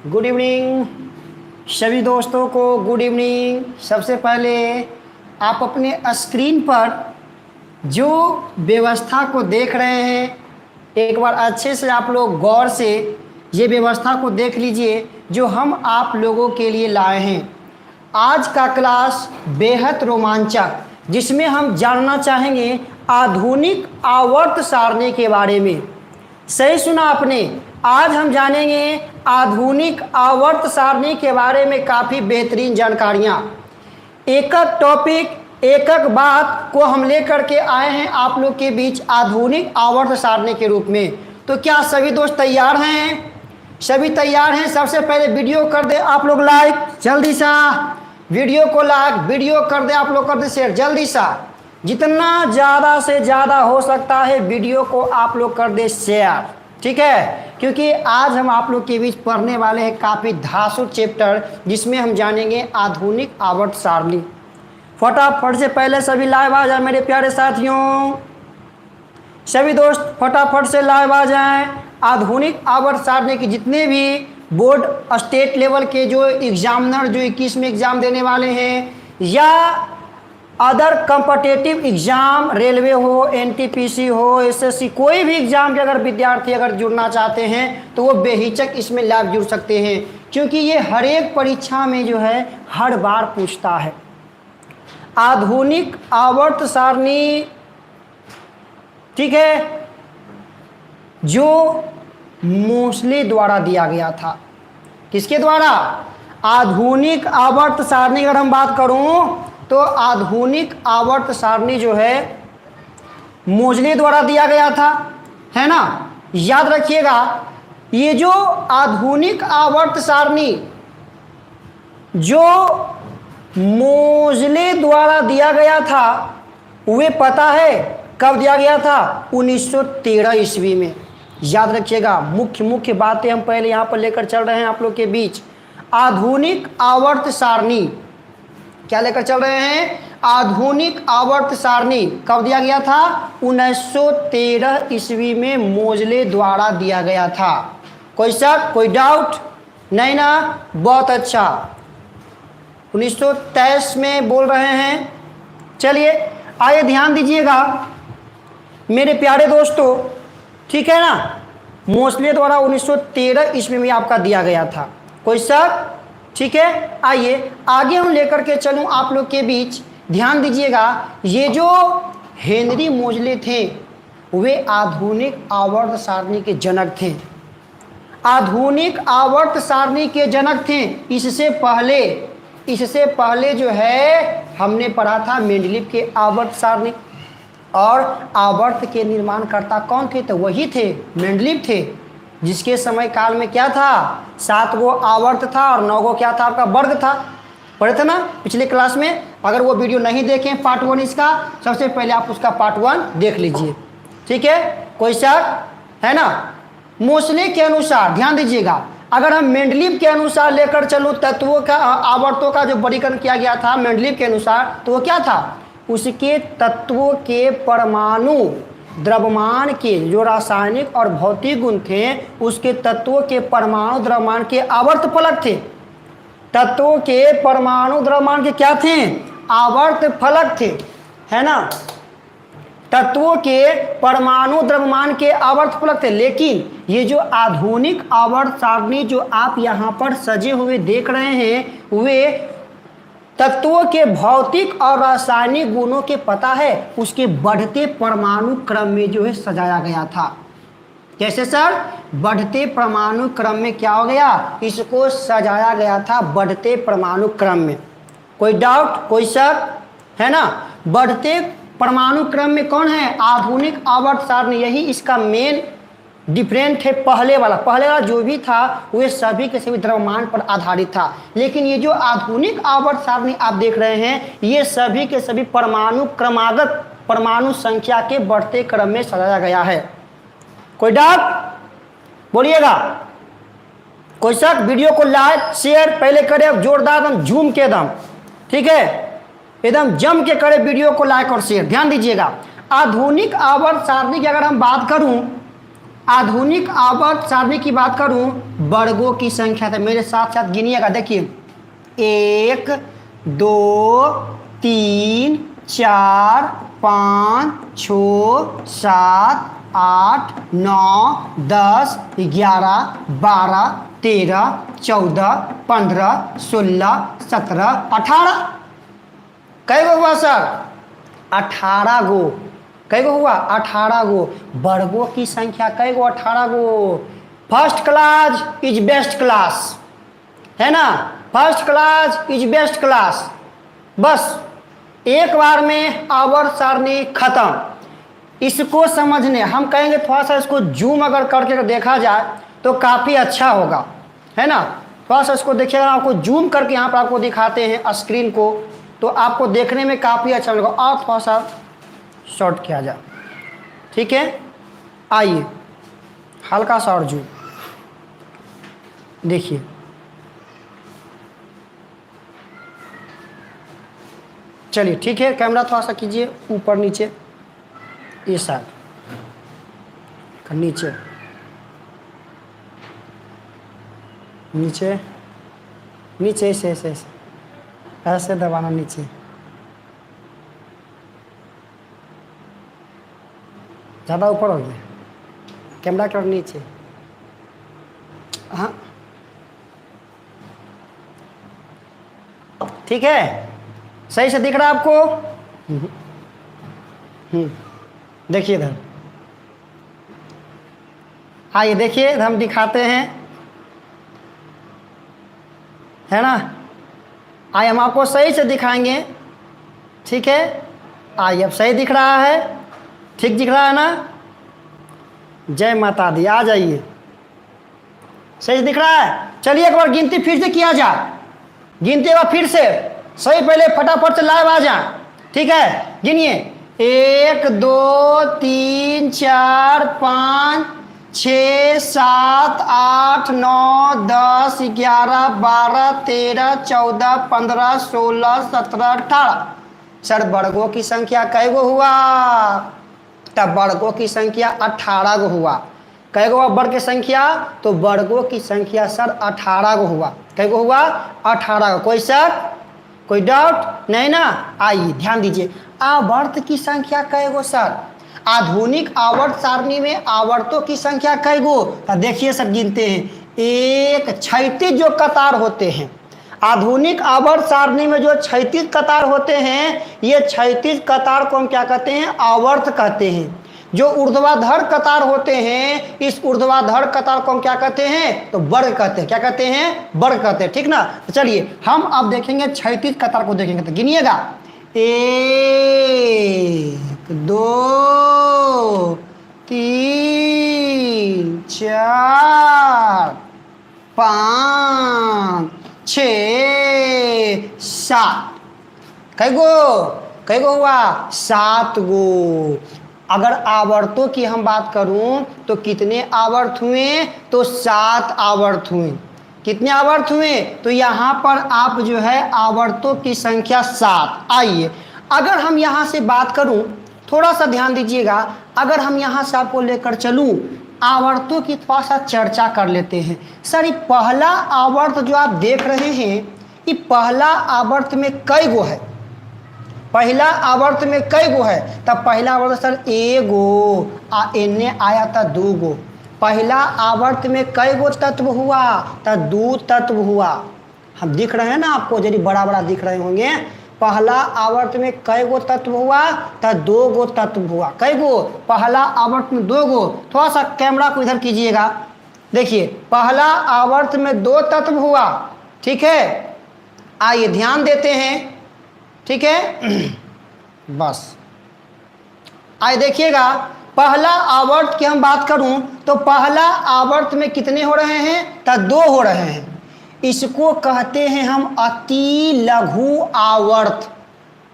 Good evening सभी दोस्तों को। Good evening. सबसे पहले आप अपने स्क्रीन पर जो व्यवस्था को देख रहे हैं, एक बार अच्छे से आप लोग गौर से ये व्यवस्था को देख लीजिए जो हम आप लोगों के लिए लाए हैं। आज का क्लास बेहद रोमांचक, जिसमें हम जानना चाहेंगे आधुनिक आवर्त सारणी के बारे में। सही सुना आपने। आज हम जानेंगे आधुनिक आवर्त सारणी के बारे में काफ़ी बेहतरीन जानकारियाँ। एक एक टॉपिक, एक एक बात को हम लेकर के आए हैं आप लोग के बीच आधुनिक आवर्त सारणी के रूप में। तो क्या सभी दोस्त तैयार हैं? सभी तैयार हैं? सबसे पहले वीडियो कर दे आप लोग लाइक, जल्दी सा वीडियो को लाइक, वीडियो कर दे आप लोग, कर दे शेयर जल्दी सा। जितना ज़्यादा से ज़्यादा हो सकता है वीडियो को आप लोग कर दे शेयर, ठीक है? क्योंकि आज हम आप लोग के बीच पढ़ने वाले हैं काफ़ी धांसू चैप्टर, जिसमें हम जानेंगे आधुनिक आवर्त सारणी। फटाफट से पहले सभी लाइव आ जाए मेरे प्यारे साथियों। सभी दोस्त फटाफट से लाइव आ जाएं। आधुनिक आवर्त सारणी की जितने भी बोर्ड स्टेट लेवल के जो एग्जामिनर जो 21 में एग्ज़ाम देने वाले हैं, या अदर कॉम्पिटिटिव एग्ज़ाम, रेलवे हो, एनटीपीसी हो, एसएससी, कोई भी एग्ज़ाम के अगर विद्यार्थी अगर जुड़ना चाहते हैं तो वो बेहिचक इसमें लाइव जुड़ सकते हैं, क्योंकि ये हर एक परीक्षा में जो है हर बार पूछता है। आधुनिक आवर्त सारणी, ठीक है, जो मोस्ले द्वारा दिया गया था। किसके द्वारा? आधुनिक आवर्त सारणी अगर हम बात करूं तो आधुनिक आवर्त सारणी जो है मोस्ले द्वारा दिया गया था, है ना? याद रखिएगा, ये जो आधुनिक आवर्त सारणी जो मोस्ले द्वारा दिया गया था, वे पता है कब दिया गया था? 1913 ईस्वी में। याद रखिएगा, मुख्य बातें हम पहले यहाँ पर लेकर चल रहे हैं आप लोग के बीच। आधुनिक आवर्त सारणी क्या लेकर चल रहे हैं? आधुनिक आवर्त सारणी कब दिया गया था? 1913 ईस्वी में मोस्ले द्वारा दिया गया था। कोई शक, कोई डाउट नहीं ना? बहुत अच्छा। 1923 में बोल रहे हैं। चलिए आइए ध्यान दीजिएगा मेरे प्यारे दोस्तों, ठीक है ना? मोस्ले द्वारा 1913 ईस्वी में आपका दिया गया था। कोई शक? ठीक है, आइए आगे हम लेकर के चलूं आप लोग के बीच। ध्यान दीजिएगा, ये जो हेनरी मोस्ले थे वे आधुनिक आवर्त सारणी के जनक थे। आधुनिक आवर्त सारणी के जनक थे। इससे पहले जो है हमने पढ़ा था मेंडलीव के आवर्त सारणी, और आवर्त के निर्माणकर्ता कौन थे? तो वही थे, मेंडलीव थे, जिसके समय काल में क्या था? 7 गो आवर्त था और 9 गो क्या था? आपका वर्ग था। पढ़े थे ना पिछले क्लास में? अगर वो वीडियो नहीं देखें पार्ट 1 इसका, सबसे पहले आप उसका पार्ट 1 देख लीजिए, ठीक है? कोई शक है ना? मोस्ले के अनुसार ध्यान दीजिएगा, अगर हम मेंडलीव के अनुसार लेकर चलूँ तत्वों का, आवर्तों का जो वर्गीकरण किया गया था मेंडलीव के अनुसार, तो वो क्या था? उसके तत्वों के परमाणु द्रव्यमान के जो रासायनिक और भौतिक गुण थे, उसके तत्वों के परमाणु द्रव्यमान के आवर्त फलक थे। तत्वों के परमाणु द्रव्यमान के क्या थे? आवर्त फलक थे, है ना? तत्वों के परमाणु द्रव्यमान के आवर्त फलक थे। लेकिन ये जो आधुनिक आवर्त सारणी जो आप यहाँ पर सजे हुए देख रहे हैं, वे तत्वों के भौतिक और रासायनिक गुणों के पता है उसके बढ़ते परमाणु क्रम में जो है सजाया गया था। कैसे सर? बढ़ते परमाणु क्रम में क्या हो गया? इसको सजाया गया था बढ़ते परमाणु क्रम में। कोई डाउट, कोई शक है ना? बढ़ते परमाणु क्रम में कौन है? आधुनिक आवर्त सारणी। यही इसका मेन डिफरेंट है। पहले वाला जो भी था वे सभी के सभी द्रव्यमान पर आधारित था, लेकिन ये जो आधुनिक आवर्त सारणी आप देख रहे हैं, ये सभी के सभी परमाणु क्रमागत परमाणु संख्या के बढ़ते क्रम में सजाया गया है। कोई डाउट बोलिएगा? कोई शक? वीडियो को लाइक शेयर पहले करें जोरदार, एकदम झूम के एकदम, ठीक है, एकदम जम के करें वीडियो को लाइक और शेयर। ध्यान दीजिएगा, आधुनिक आवर्त सारणी की अगर हम बात करूं आधुनिक आवर्त सारणी की बात करूं, वर्गों की संख्या, तो मेरे साथ साथ गिनिएगा। देखिए 1 2 3 4 5 6 7 8 9 10 11 12 13 14 15 16 17 18। कई गो हुआ सर? 18 गो। कई गो हुआ? 18 गो। वर्गों की संख्या कई गो? 18 गो। First class is best class, है ना? First class is best class. बस एक बार में आवर्त सारणी खत्म। इसको समझने हम कहेंगे थोड़ा सा इसको जूम अगर करके देखा जाए तो काफ़ी अच्छा होगा, है ना? थोड़ा सा इसको देखिएगा, आपको जूम करके यहाँ पर आपको दिखाते हैं स्क्रीन को, तो आपको देखने में काफ़ी अच्छा लगेगा। और थोड़ा सा शॉर्ट किया जाए, ठीक है? आइए हल्का सा और जूम देखिए। चलिए ठीक है, कैमरा थोड़ा सा कीजिए ऊपर नीचे, ये साइड नीचे नीचे नीचे, ऐसे ऐसे ऐसे ऐसे दबाना नीचे, ज़्यादा ऊपर हो गया, कैमरा के और नीचे। हाँ ठीक है, सही से दिख रहा है आपको? देखिए इधर, आइए देखिए इधर हम दिखाते हैं, है ना? आइए हम आपको सही से दिखाएंगे, ठीक है? आइए अब सही दिख रहा है, ठीक दिख रहा है ना? जय माता दी, आ जाइए, सही से दिख रहा है। चलिए एक बार गिनती फिर से किया जाए, गिनती एक बार फिर से सही, पहले फटाफट से लाइव आ जाए, ठीक है? गिनिए 1 2 3 4 5 6 7 8 9 10 11 12 13 14 15 16 17 18। सर वर्गों की संख्या कै गो हुआ? तब वर्गों की संख्या 18 गो हुआ। कै गो वर्ग की संख्या? तो वर्गों की संख्या सर 18 गो हुआ। कै गो हुआ? 18 गो। कोई शक, कोई डाउट नहीं ना? आइए ध्यान दीजिए, आवर्त की संख्या कै गो सर? आधुनिक आवर्त सारणी में आवर्तों की संख्या कै गो? तो देखिए सर गिनते हैं, एक 36 जो कतार होते हैं आधुनिक आवर्त सारणी में, जो 36 कतार होते हैं, ये 36 कतार को हम क्या कहते हैं? आवर्त कहते हैं। जो ऊर्ध्वाधर कतार होते हैं, इस ऊर्ध्वाधर कतार को हम क्या कहते हैं? तो वर्ग कहते हैं। क्या कहते हैं? वर्ग कहते हैं, ठीक ना? तो चलिए हम अब देखेंगे 36 कतार को देखेंगे, तो गिनिएगा 1 2 3 4 5 6 7। कै गो हुआ? 7 गो। अगर आवर्तों की हम बात करूं तो कितने आवर्त हुए? तो 7 आवर्त हुए। कितने आवर्त हुए? तो यहाँ पर आप जो है आवर्तों की संख्या 7। आइए अगर हम यहाँ से बात करूं, थोड़ा सा ध्यान दीजिएगा, अगर हम यहाँ से आपको लेकर चलूं, आवर्तों की थोड़ा सा चर्चा कर लेते हैं। सर ये पहला आवर्त जो आप देख रहे हैं, ये पहला आवर्त में कई गो है? पहला आवर्त में कई गो है? तब पहला आवर्त सर एगो, एने आया था 2 गो। पहला आवर्त में कई गो तत्व हुआ? तो 2 तत्व हुआ। हम दिख रहे हैं ना आपको, यदि बड़ा बड़ा दिख रहे होंगे। पहला आवर्त में कई गो तत्व हुआ? तो 2 गो तत्व हुआ। कई गो? पहला आवर्त में 2 गो। थोड़ा सा कैमरा को इधर कीजिएगा, देखिए पहला आवर्त में 2 तत्व हुआ, ठीक है? आइए ध्यान देते हैं, ठीक है? बस आइए देखिएगा, पहला आवर्त की हम बात करूं तो पहला आवर्त में कितने हो रहे हैं? तो 2 हो रहे हैं। इसको कहते हैं हम अति लघु आवर्त।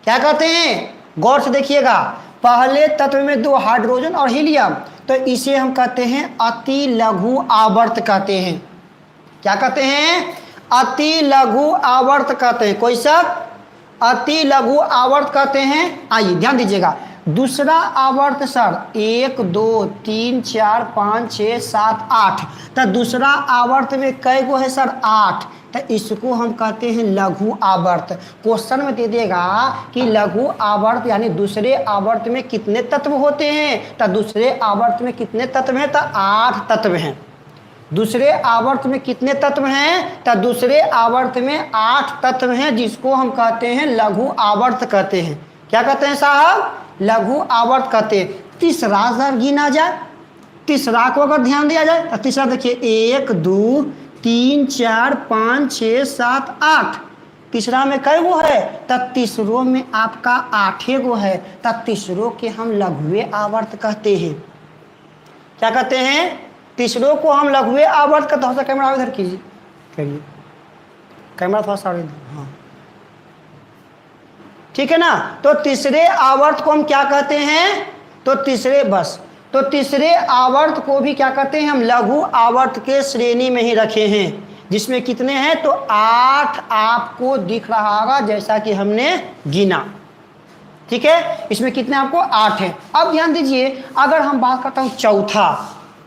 क्या कहते हैं? गौर से देखिएगा, पहले तत्व में 2 हाइड्रोजन और हीलियम, तो इसे हम कहते हैं अति लघु आवर्त कहते हैं। क्या कहते हैं? अति लघु आवर्त कहते हैं। कोई शक? अति लघु आवर्त कहते हैं। आइए ध्यान दीजिएगा, दूसरा आवर्त सर 1 2 3 4 5 6 7 8, तो दूसरा आवर्त में कै गो है सर 8, तो इसको हम कहते हैं लघु आवर्त। क्वेश्चन में दे देगा कि लघु आवर्त यानी दूसरे आवर्त में कितने तत्व होते हैं, तो दूसरे आवर्त में कितने तत्व हैं, तो 8 तत्व हैं। दूसरे आवर्त में कितने तत्व हैं, तो दूसरे आवर्त में 8 तत्व हैं, जिसको हम कहते हैं लघु आवर्त कहते हैं। क्या कहते हैं साहब, लघु आवर्त कहते हैं। तीसरा सर गिना जाए, तीसरा को अगर ध्यान दिया जाए तो तीसरा देखिए 1 2 3 4 5 6 7 8, तीसरा में कै गो है, तो तीसरों में आपका 8 गो है, तो तीसरों के हम लघुए आवर्त कहते हैं। क्या कहते हैं, तीसरों को हम लघुए आवर्त कहते हैं। थोड़ा सा कैमरा इधर कीजिए, करिए कैमरा थोड़ा सा, हाँ ठीक है ना। तो तीसरे आवर्त को हम क्या कहते हैं, तो तीसरे बस, तो तीसरे आवर्त को भी क्या कहते हैं हम लघु आवर्त के श्रेणी में ही रखे हैं, जिसमें कितने हैं, तो 8 आपको दिख रहा होगा जैसा कि हमने गिना। ठीक है, इसमें कितने आपको 8 हैं। अब ध्यान दीजिए, अगर हम बात करता हूँ चौथा,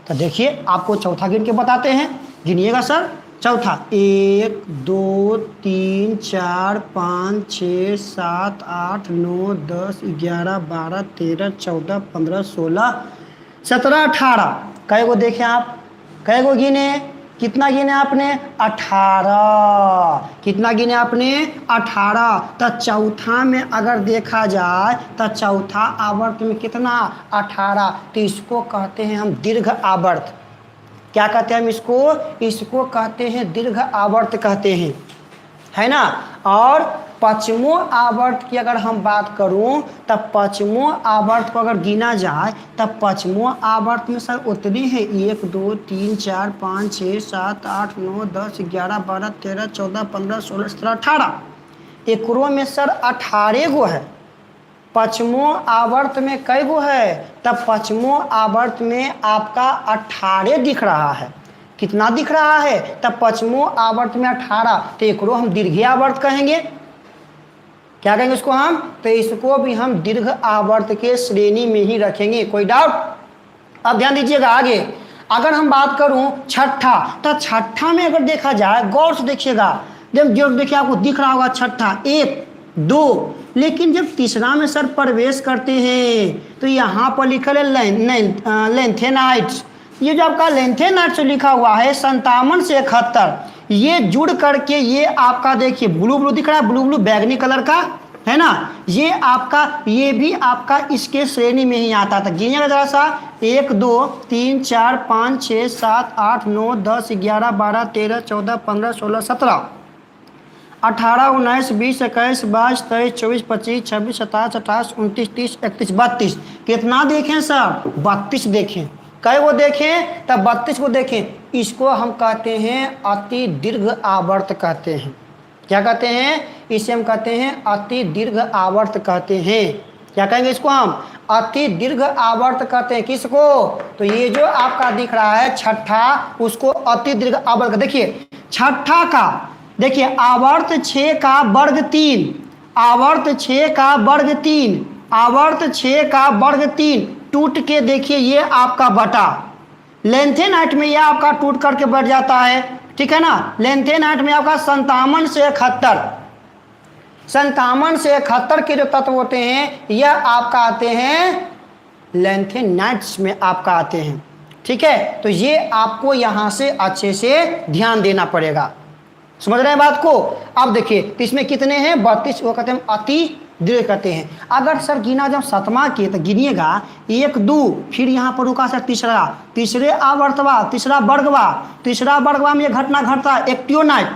तो देखिए आपको चौथा गिन के बताते हैं, गिनिएगा सर चौथा 1 2 3 4 5 6 7 8 9 10 11 12 13 14 15 16 17 18, कै गो देखें आप, कै गो गिने, कितना गिने आपने 18, कितना गिने आपने 18। तो चौथा में अगर देखा जाए तो चौथा आवर्त में कितना 18, तो इसको कहते हैं हम दीर्घ आवर्त। क्या कहते हैं हम इसको, इसको कहते हैं दीर्घ आवर्त कहते हैं, है ना। और पांचवों आवर्त की अगर हम बात करूं, तब पांचवों आवर्त को अगर गिना जाए तब पांचवों आवर्त में सर उतने हैं 1 2 3 4 5 6 7 8 9 10 11 12 13 14 15 16 17 18, एकरों में सर 18 गो है। पांचवों आवर्त में कै गो है, तब पांचवों आवर्त में आपका 18 दिख रहा है। कितना दिख रहा है, तब पांचवों आवर्त में 18, तो एकरो हम दीर्घ आवर्त कहेंगे। क्या कहेंगे इसको हम, तो इसको भी हम दीर्घ आवर्त के श्रेणी में ही रखेंगे, कोई डाउट। अब ध्यान दीजिएगा आगे, अगर हम बात करूं छठा, तो छठा में अगर देखा जाए, गौर से देखिएगा, जब जो देखिए आपको दिख रहा होगा छठा 1 2, लेकिन जब तीसरा में सर प्रवेश करते हैं तो यहाँ पर लिखा है लेंथेनाइट्स। ये जो आपका लेंथेनाइट्स लिखा हुआ है 57 से 71, ये जुड़ करके ये आपका देखिए ब्लू ब्लू दिख रहा है, ब्लू ब्लू बैगनी कलर का है ना, ये आपका, ये भी आपका इसके श्रेणी में ही आता था। गिनिएगा जरा सा 1 2 3 4 5 6 7 8 9 10 11 12 13 14 15 16 17 18 19 20 21 22 23 24 25 26 27 28 29 30 31 32, कितना देखें सर 32 देखें, कै वो देखें, तब 32 को देखें। इसको हम कहते हैं अति दीर्घ आवर्त कहते हैं। क्या कहते हैं, इसे हम कहते हैं अति दीर्घ आवर्त कहते हैं। क्या कहेंगे इसको हम, अति दीर्घ आवर्त कहते हैं। किसको, तो ये जो आपका दिख रहा है छठा, उसको अति दीर्घ आवर्त। देखिए छठा का देखिए आवर्त 6 का वर्ग 3, आवर्त 6 का वर्ग 3, आवर्त 6 का वर्ग 3 टूट के देखिए ये आपका बटा, लेंथेनाइट में ये आपका टूट करके बढ़ जाता है। ठीक है ना, लेंथेनाइट में आपका 57 से 71, 57 से 71 के जो तत्व होते हैं यह आपका आते हैं लेंथेनाइट्स में आपका आते हैं। ठीक है, तो ये आपको यहाँ से अच्छे से ध्यान देना पड़ेगा, समझ रहे हैं बात को। अब देखिए तो इसमें कितने हैं 32, वो कहते हैं अति दीर्घ कहते हैं। अगर सर गिना जब सतमा के तो गिनिएगा 1 2, फिर यहाँ पर रुका सर तीसरा, तीसरे आवर्तवा, तीसरा वर्गवा, तीसरा वर्गवा में ये घटना घटता है एक्टियोनाइट,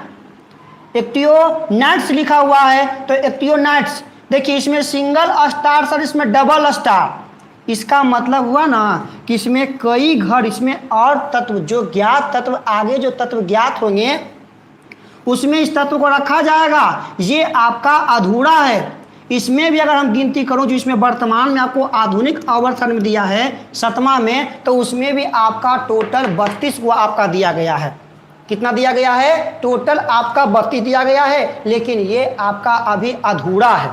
एक्टियोनाइट्स लिखा हुआ है। तो एक्टियोनाइट्स देखिए इसमें सिंगल स्टार सर, इसमें डबल स्टार। इसका मतलब हुआ ना कि इसमें कई घर, इसमें और तत्व जो ज्ञात तत्व, आगे जो तत्व ज्ञात होंगे उसमें इस तत्व को रखा जाएगा। ये आपका अधूरा है, इसमें भी अगर हम गिनती करूं जो इसमें वर्तमान में आपको आधुनिक आवर्तन में दिया है सतमा में, तो उसमें भी आपका टोटल 32 को आपका दिया गया है। कितना दिया गया है, टोटल आपका 32 दिया गया है, लेकिन ये आपका अभी अधूरा है।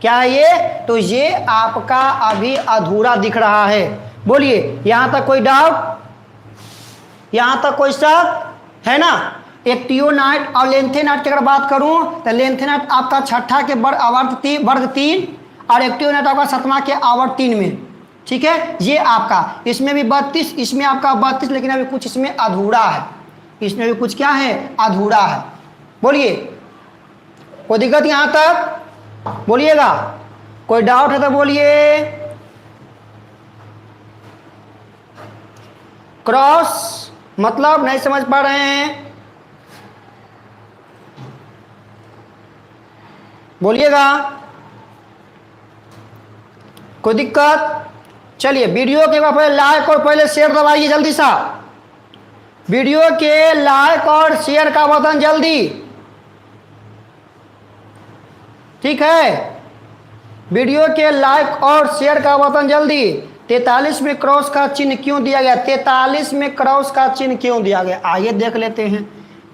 क्या है ये? तो ये आपका अभी अधूरा दिख रहा है। बोलिए, यहां तक कोई डाउट? यहां तक कोई शक है ना? एक्टियोनाइट और लेंथेनाइट की अगर बात करूं तो लेंथेनाइट आपका छठा के वर्ग 3 और एक्टियोनाइट आपका 7वां के आवर्त 3 में। ठीक है, ये आपका इसमें भी 32, इसमें आपका 32, लेकिन अभी कुछ इसमें अधूरा है। इसमें भी कुछ क्या है? अधूरा है। बोलिए, कोई दिक्कत यहां तक? बोलिएगा, कोई डाउट है तो बोलिए। क्रॉस मतलब नहीं समझ पा रहे हैं? बोलिएगा, कोई दिक्कत? चलिए, वीडियो के बाद पहले लाइक और पहले शेयर दबाइए जल्दी सा। वीडियो के लाइक और शेयर का बटन जल्दी। ठीक है, वीडियो के लाइक और शेयर का बटन जल्दी। 43 में क्रॉस का चिन्ह क्यों दिया गया? 43 में क्रॉस का चिन्ह क्यों दिया गया? आइए देख लेते हैं।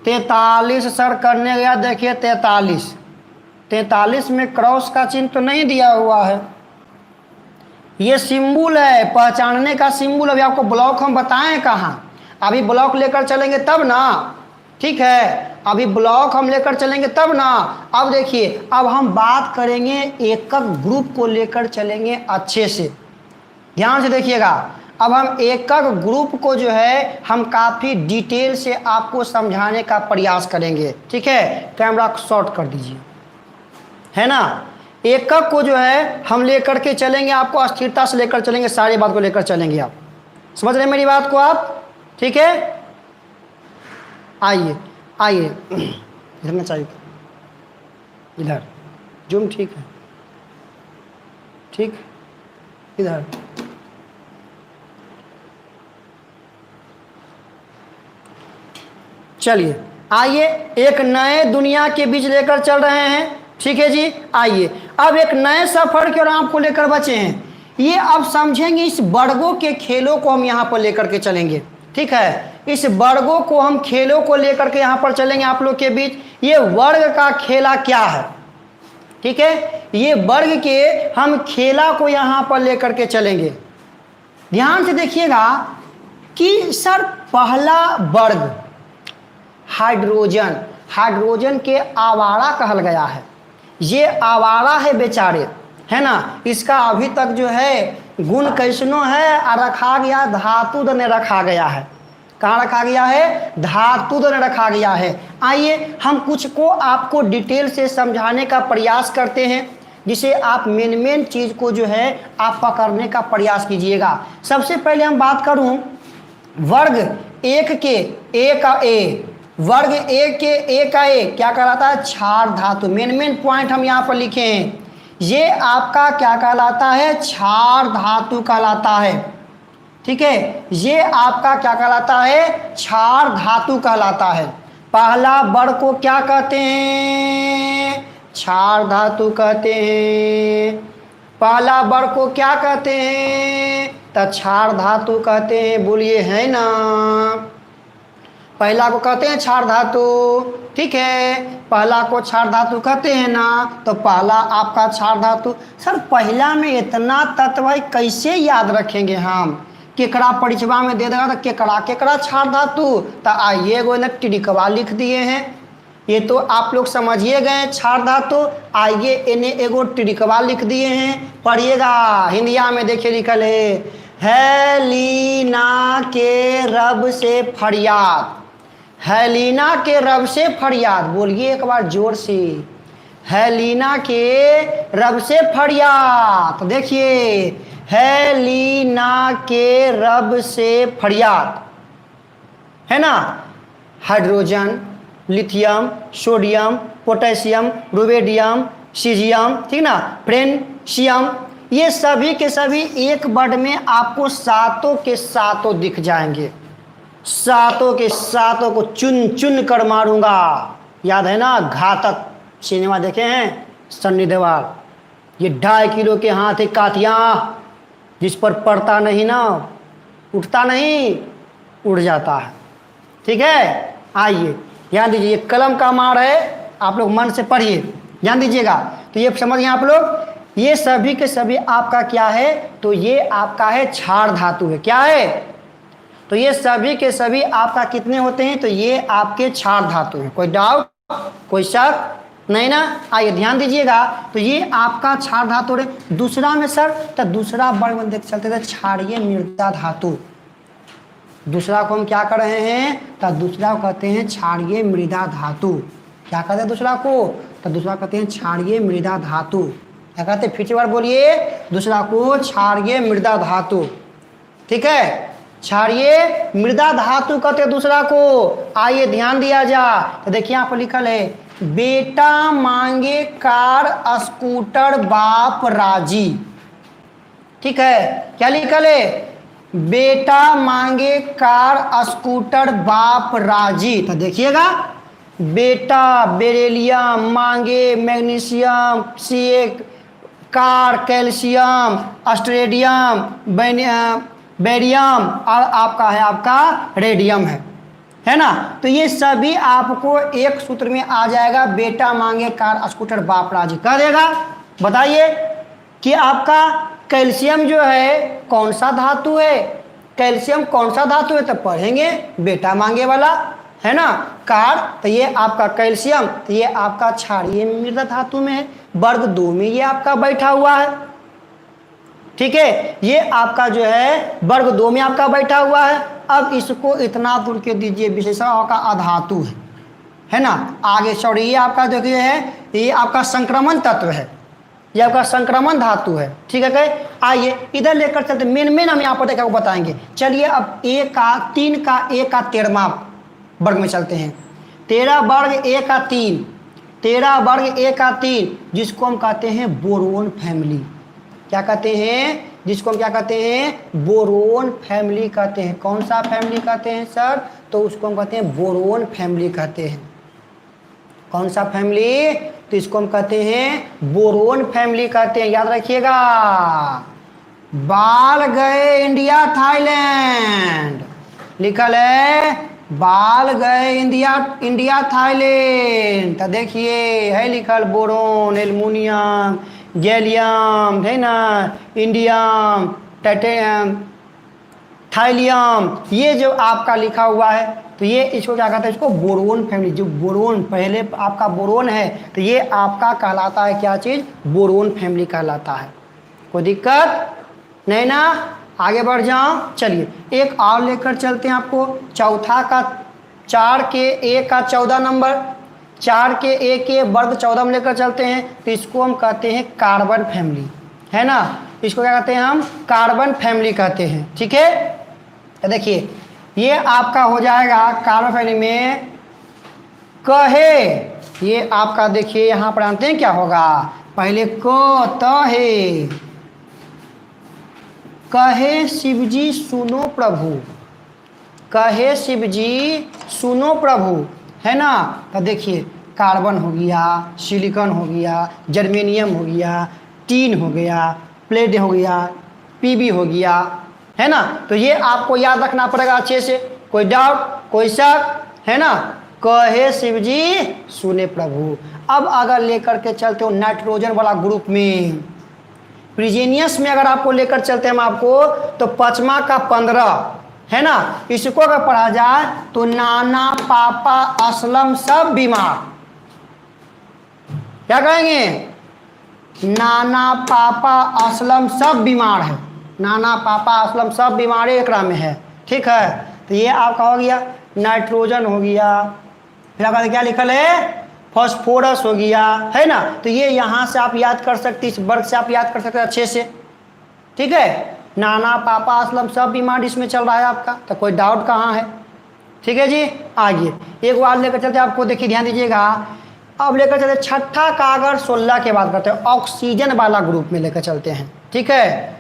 43 सर करने गया, देखिए 43 में क्रॉस का चिन्ह तो नहीं दिया हुआ है। ये सिंबल है, पहचानने का सिंबल। अभी आपको ब्लॉक हम बताएं कहाँ? अभी ब्लॉक लेकर चलेंगे तब ना। ठीक है, अभी ब्लॉक हम लेकर चलेंगे तब ना। अब देखिए, अब हम बात करेंगे एकक ग्रुप को लेकर चलेंगे अच्छे से। ध्यान से देखिएगा, अब हम एकक ग्रुप को जो है हम काफ़ी डिटेल से आपको समझाने का प्रयास करेंगे। ठीक है, कैमरा शॉर्ट कर दीजिए, है ना। एकक को जो है हम लेकर के चलेंगे, आपको अस्थिरता से लेकर चलेंगे, सारी बात को लेकर चलेंगे। आप समझ रहे हैं मेरी बात को आप? ठीक है, आइए आइए, इधर ना चाहिए, इधर जूम, ठीक है, ठीक, इधर। चलिए, आइए एक नए दुनिया के बीच लेकर चल रहे हैं। ठीक है जी, आइए अब एक नए सफर की ओर आपको लेकर बचे हैं। ये अब समझेंगे, इस वर्गों के खेलों को हम यहाँ पर लेकर के चलेंगे। ठीक है, इस वर्गों को हम खेलों को लेकर के यहाँ पर चलेंगे आप लोग के बीच। ये वर्ग का खेला क्या है? ठीक है, ये वर्ग के हम खेला को यहाँ पर लेकर के चलेंगे। ध्यान से देखिएगा कि सर पहला वर्ग हाइड्रोजन, हाइड्रोजन के आवारा कहल गया है। ये आवारा है बेचारे, है ना। इसका अभी तक जो है गुण कैसनो है और रखा गया धातु दने रखा गया है। कहाँ रखा गया है? धातु दने रखा गया है। आइए हम कुछ को आपको डिटेल से समझाने का प्रयास करते हैं, जिसे आप मेन चीज़ को जो है आप पकड़ने का प्रयास कीजिएगा। सबसे पहले हम बात करूं वर्ग एक के ए का ए, वर्ग एक के ए का ए क्या कहलाता है? क्षार धातु। मेन पॉइंट हम यहाँ पर लिखे हैं, ये आपका क्या कहलाता है? क्षार धातु कहलाता है। ठीक है, ये आपका क्या कहलाता है? क्षार धातु कहलाता है। पहला वर्ग को क्या कहते हैं? क्षार धातु कहते हैं। पहला वर्ग को क्या कहते हैं? तो क्षार धातु कहते हैं। बोलिए, है ना। पहला को कहते हैं क्षार धातु। ठीक है, पहला को क्षार धातु कहते हैं ना, तो पहला आपका क्षार धातु। सर पहला में इतना तत्व है, कैसे याद रखेंगे हम? केकड़ा परिचवा में दे देगा तो केकड़ा केकड़ा क्षार धातु, तो आइए गो न टिड़िकवा लिख दिए हैं। ये तो आप लोग समझिए गए क्षार धातु। आइए इन्हें एगो टिड़िकवा लिख दिए हैं, पढ़िएगा। हिंदिया में देखिए लिखल है लीना के रब से फरियाद। हेलीना के रब से फरियाद। बोलिए एक बार जोर से, हेलीना के रब से फरियाद। तो देखिए, हेलीना के रब से फरियाद, है ना। Hydrogen, lithium, sodium, potassium, rubidium, caesium, ठीक ना, फ्रेंशियम, ये सभी के सभी एक वर्ड में आपको सातों के सातों दिख जाएंगे। सातों के सातों को चुन चुन कर मारूंगा। याद है ना घातक सिनेमा देखे हैं सन्नी देओल? ये 2.5 किलो के हाथ एक कातियाँ, जिस पर पड़ता नहीं ना, उठता नहीं, उड़ जाता है। ठीक है, आइए ध्यान दीजिए, कलम का मार है, आप लोग मन से पढ़िए, ध्यान दीजिएगा। तो ये समझिए आप लोग, ये सभी के सभी आपका क्या है, तो ये आपका है क्षार धातु है। क्या है, तो ये सभी के सभी आपका कितने होते हैं, तो ये आपके क्षार धातु हैं। कोई डाउट, कोई शक नहीं ना। आइए ध्यान दीजिएगा, तो ये आपका क्षार धातु है। दूसरा में सर, तो दूसरा वर्ग में देख चलते थे क्षारीय मृदा धातु। दूसरा को हम क्या कर रहे हैं, तो दूसरा को कहते हैं क्षारीय मृदा धातु। क्या कहते हैं दूसरा को, तो दूसरा कहते हैं क्षारीय मृदा धातु। क्या कहते हैं, फिर से बार बोलिए, दूसरा को क्षारीय मृदा धातु। ठीक है, क्षारीय मृदा धातु कहते हैं दूसरा को। आइए ध्यान दिया जा, तो देखिए यहाँ पर लिखल है, बेटा मांगे कार स्कूटर बाप राजी। ठीक है, क्या लिखल है, बेटा मांगे कार स्कूटर बाप राजी। तो देखिएगा, बेटा बेरिलियम, मांगे magnesium, CA car calcium, strontium, barium और आपका है आपका रेडियम है ना। तो ये सभी आपको एक सूत्र में आ जाएगा, बेटा मांगे कार स्कूटर बाप राजी कह देगा। बताइए कि आपका कैल्शियम जो है कौन सा धातु है, कैल्शियम कौन सा धातु है, तो पढ़ेंगे बेटा मांगे वाला है ना। कार, तो ये आपका कैल्शियम, तो ये आपका क्षारीय मृदा धातु में है, वर्ग 2 में ये आपका बैठा हुआ है। ठीक है, ये आपका जो है वर्ग 2 में आपका बैठा हुआ है। अब इसको इतना दूर के दीजिए, विशेषण का अधातु है ना। आगे सॉरी, ये आपका देखिए है, ये आपका संक्रमण तत्व है, ये आपका संक्रमण धातु है। ठीक है, कहे आइए इधर लेकर चलते, मेन हम यहाँ पर देखा बताएंगे। चलिए अब ए का 3 का ए का 13वां वर्ग में चलते हैं। 13 वर्ग ए का 3, 13 वर्ग ए का 3, जिसको हम कहते हैं बोरोन फैमिली। क्या कहते हैं, जिसको हम क्या कहते हैं, बोरोन फैमिली कहते हैं। कौन सा फैमिली कहते हैं सर, तो उसको हम कहते हैं बोरोन फैमिली कहते हैं। कौन सा फैमिली, तो इसको हम कहते हैं बोरोन फैमिली कहते हैं। याद रखिएगा, बाल गए इंडिया थाईलैंड, लिखल है बाल गए इंडिया थाईलैंड। तो देखिए है लिखल बोरोन, एल्युमिनियम, गैलियम है ना, इंडियम, टाइटेनियम, थाईलियम, ये जो आपका लिखा हुआ है, तो ये इसको क्या कहते हैं, इसको बोरोन फैमिली। जो बोरोन पहले आपका बोरोन है, तो ये आपका कहलाता है क्या चीज़, बोरोन फैमिली कहलाता है। कोई दिक्कत नहीं ना, आगे बढ़ जाओ। चलिए एक और लेकर चलते हैं आपको, चौथा का 4 के ए का 14 नंबर, 4 के ए के वर्ग 14 में लेकर चलते हैं। तो इसको हम कहते हैं कार्बन फैमिली, है ना। इसको क्या कहते हैं हम, कार्बन फैमिली कहते हैं। ठीक है, तो देखिए ये आपका हो जाएगा कार्बन फैमिली में कहे, ये आपका देखिए यहाँ पर जानते हैं क्या होगा, पहले क त है, कहे शिवजी सुनो प्रभु, कहे शिवजी सुनो प्रभु, है ना। तो देखिए कार्बन हो गया, सिलिकॉन हो गया, जर्मेनियम हो गया, टीन हो गया, प्लेट हो गया, पीबी हो गया, है ना। तो ये आपको याद रखना पड़ेगा अच्छे से। कोई डाउट, कोई शक है ना। कहे शिवजी सुने प्रभु। अब अगर लेकर के चलते हो नाइट्रोजन वाला ग्रुप में, प्रिजेनियस में अगर आपको लेकर चलते हैं हम आपको, तो 5वां का 15 है ना। इसको अगर पढ़ा जाए तो नाना पापा असलम सब बीमार, क्या कहेंगे, नाना पापा असलम सब बीमार है, नाना पापा असलम सब बीमारी एकरा में है। ठीक है, तो ये आपका हो गया नाइट्रोजन हो गया, फिर आपका क्या लिखल है, फॉस्फोरस हो गया, है ना। तो ये यहाँ से आप याद कर सकते, इस वर्ग से आप याद कर सकते हैं अच्छे से। ठीक है, नाना पापा असलम सब बीमार इसमें चल रहा है आपका, तो कोई डाउट कहाँ है। ठीक है जी, आगे एक बार लेकर चलते आपको, देखिए ध्यान दीजिएगा। अब लेकर चलते छठा का अगर 16 के बाद करते हैं, ऑक्सीजन वाला ग्रुप में लेकर चलते हैं। ठीक है,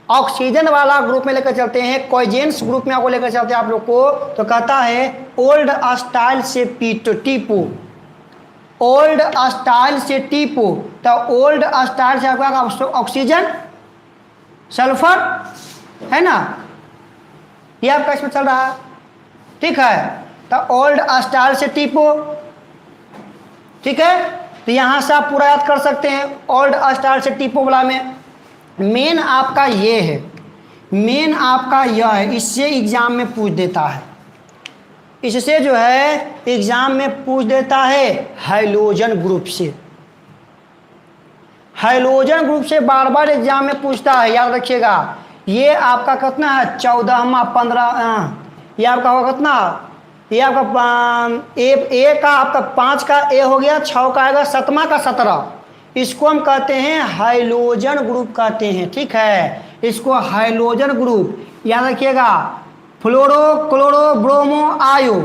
ऑक्सीजन वाला ग्रुप में लेकर चलते हैं, कोइजेंस ग्रुप में आपको लेकर चलते हैं आप लोग को। तो कहता है ओल्ड स्टाइल से टीपो, ओल्ड स्टाइल से टीपो। तो ओल्ड स्टाइल से आपका ऑक्सीजन, सल्फर, है ना, ये आपका इसमें चल रहा है। ठीक है, तो ओल्ड स्टाइल से टीपो। ठीक है, तो यहाँ से आप पूरा याद कर सकते हैं ओल्ड स्टाइल से टिपोवाला में। मेन आपका ये है, मेन आपका यह है, इससे एग्जाम में पूछ देता है, इससे जो है एग्जाम में पूछ देता है हाइड्रोजन ग्रुप से। हाइड्रोजन ग्रुप से बार बार एग्जाम में पूछता है, याद रखिएगा। ये आपका कितना है 14वां 15, ये आपका होगा कितना, ये आपका ए का आपका 5 का ए हो गया, 6 का आएगा 7वां का 17। इसको हम कहते हैं हाइड्रोजन ग्रुप कहते हैं, ठीक है। इसको हाइड्रोजन ग्रुप याद रखिएगा। फ्लोरो क्लोरो ब्रोमो आयो,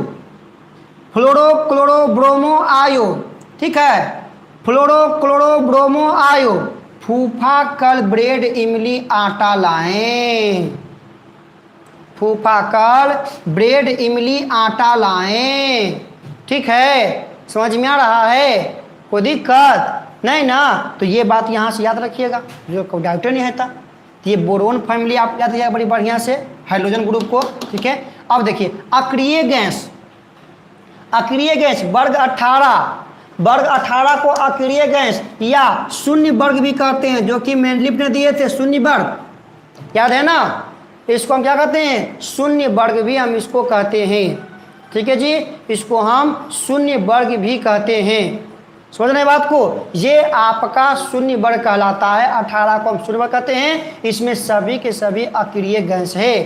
फ्लोरो क्लोरो ब्रोमो आयो, ठीक है। फ्लोरो क्लोरो ब्रोमो आयो। फूफा कल ब्रेड इमली आटा लाएं, फूफा कल ब्रेड इमली आटा लाएं, ठीक है। समझ में आ रहा है, कोई दिक्कत नहीं ना। तो ये बात यहाँ से याद रखिएगा, जो डॉक्टर नहीं रहता। तो ये बोरोन फैमिली आप याद रखिएगा बड़ी बढ़िया से, हाइड्रोजन ग्रुप को, ठीक है। अब देखिए अक्रिय गैस, अक्रिय गैस वर्ग 18, वर्ग 18 को अक्रिय गैस या शून्य वर्ग भी कहते हैं, जो कि मेंडलीफ ने दिए थे शून्य वर्ग, याद है ना। इसको हम क्या कहते हैं, शून्य वर्ग भी हम इसको कहते हैं, ठीक है जी। इसको हम शून्य वर्ग भी कहते हैं, समझ रहे बात को। ये आपका शून्य वर्ग कहलाता है, 18 को हम शून्य वर्ग कहते हैं। इसमें सभी के सभी अक्रिय गैस है।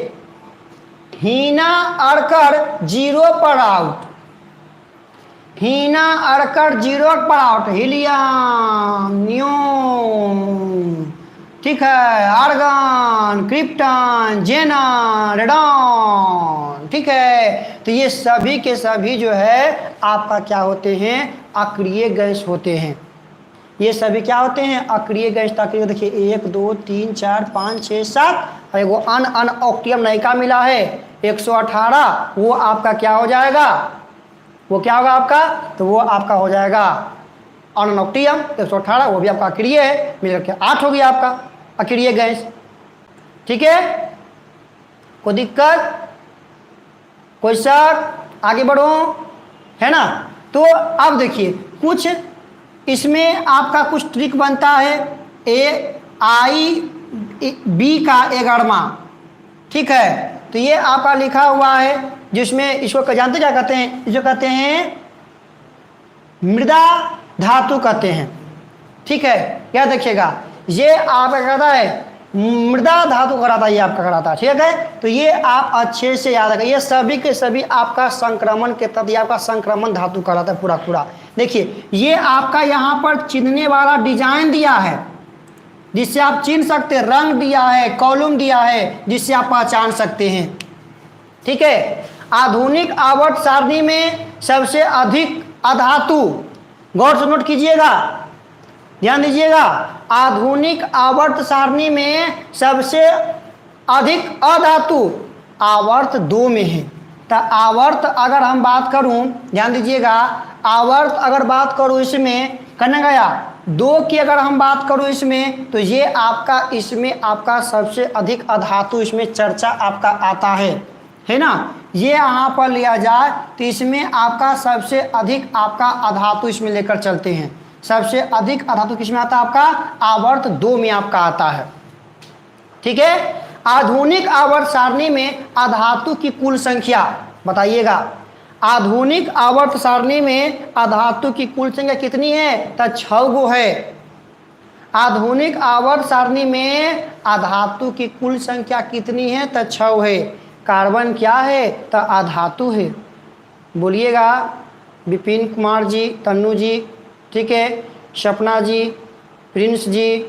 हीना अरकर 0 पर आउट, हीना अरकर 0 पर आउट। हीलियम, नियोन, ठीक है, आर्गन, क्रिप्टन, जेनन, रेडॉन, ठीक है। तो ये सभी के सभी जो है आपका क्या होते हैं, अक्रिय गैस होते हैं। ये सभी क्या होते हैं, अक्रिय गैस। ताकि देखिए 1 2 3 4 5 6 7 और एगो अनऑक्टियम नयिका मिला है 118, वो आपका क्या हो जाएगा, वो क्या होगा आपका, तो वो आपका हो जाएगा अनऑक्टियम 118, वो भी आपका अक्रिय है, मिल के 8 हो गया आपका अक्रिय गैस, ठीक है। कोई दिक्कत, कोई शक, आगे बढ़ो, है ना। तो अब देखिए कुछ इसमें आपका कुछ ट्रिक बनता है। बी का 11वां, ठीक है। तो ये आपका लिखा हुआ है, जिसमें इसको जानते क्या कहते हैं, इसको कहते हैं मृदा धातु कहते हैं, ठीक है। याद रखिएगा, ये आपका कहता है मृदा धातु कराता है, ये आपका कराता है, ठीक है। तो ये आप अच्छे से याद रखें, ये सभी के सभी आपका संक्रमण के तहत आपका संक्रमण धातु कराता है पूरा पूरा। देखिए ये आपका यहाँ पर चिन्हने वाला डिजाइन दिया है, जिससे आप चिन्ह सकते हैं, रंग दिया है, कॉलम दिया है, जिससे आप पहचान सकते हैं, ठीक है। आधुनिक आवर्त सारणी में सबसे अधिक अधातु, गौर से नोट कीजिएगा, ध्यान दीजिएगा। आधुनिक आवर्त सारणी में सबसे अधिक अधातु आवर्त 2 में है। तो आवर्त अगर हम बात करूं, ध्यान दीजिएगा, आवर्त अगर बात करूं इसमें करने गया 2 की अगर हम बात करूं इसमें, तो ये आपका इसमें आपका सबसे अधिक अधातु इसमें चर्चा आपका आता है ना। ये यहाँ पर लिया जाए तो इसमें आपका सबसे अधिक आपका अधातु इसमें लेकर चलते हैं। सबसे अधिक अधातु किसमें आता है, आपका आवर्त 2 में आपका आता है, ठीक है। आधुनिक आवर्त सारणी में अधातु की कुल संख्या बताइएगा। आधुनिक आवर्त सारणी में अधातु की कुल संख्या कितनी है, तो 6 गो है। आधुनिक आवर्त सारणी में अधातु की कुल संख्या कितनी है, तो 6 है। कार्बन क्या है, तो अधातु है। बोलिएगा विपिन कुमार जी, तन्नू जी, ठीक है, सपना जी, प्रिंस जी,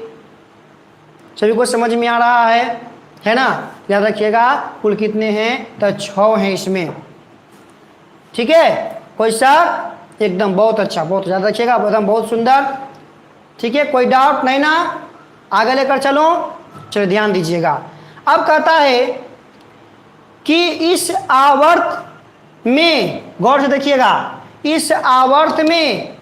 सभी को समझ में आ रहा है ना। याद रखिएगा कुल कितने हैं, तो 6 हैं इसमें, ठीक है। कोई शक, एकदम बहुत अच्छा, बहुत याद रखिएगा, एकदम बहुत सुंदर, ठीक है। कोई डाउट नहीं ना, आगे लेकर चलो, चलो ध्यान दीजिएगा। अब कहता है कि इस आवर्त में, गौर से देखिएगा, इस आवर्त में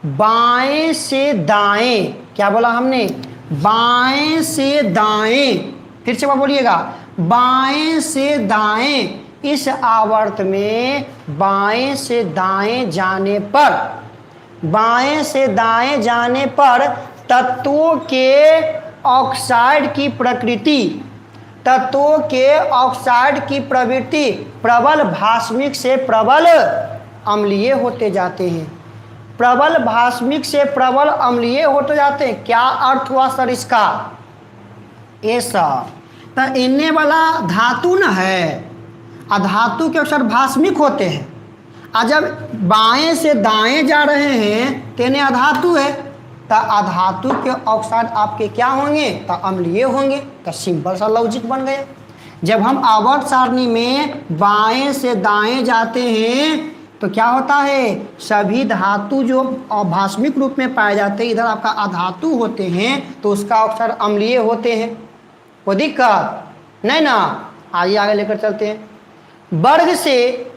बाएं से दाएं, क्या बोला हमने, बाएं से दाएं, फिर से बोलिएगा, बाएं से दाएं। इस आवर्त में बाएं से दाएं जाने पर बाएं से दाएं जाने पर तत्वों के ऑक्साइड की प्रकृति, तत्वों के ऑक्साइड की प्रवृत्ति प्रबल भास्मिक से प्रबल अम्लीय होते जाते हैं। प्रबल भास्मिक से प्रबल अम्लीय होते जाते हैं। क्या अर्थ हुआ सर इसका? ऐसा तो इनने वाला धातु न है, अधातु के अक्सर भास्मिक होते हैं, और जब बाएं से दाएं जा रहे हैं तेने अधातु है, तो अधातु के ऑक्साइड आपके क्या होंगे? तो अम्लीय होंगे। तो सिंपल सा लॉजिक बन गया। जब हम आवर्त सारणी में बाएं से दाएं जाते हैं तो क्या होता है? सभी धातु जो भास्मिक रूप में पाए जाते हैं इधर आपका अधातु होते हैं, तो उसका ऑक्साइड अम्लीय होते हैं। कोई दिक्कत नहीं ना? आगे लेकर चलते हैं। वर्ग से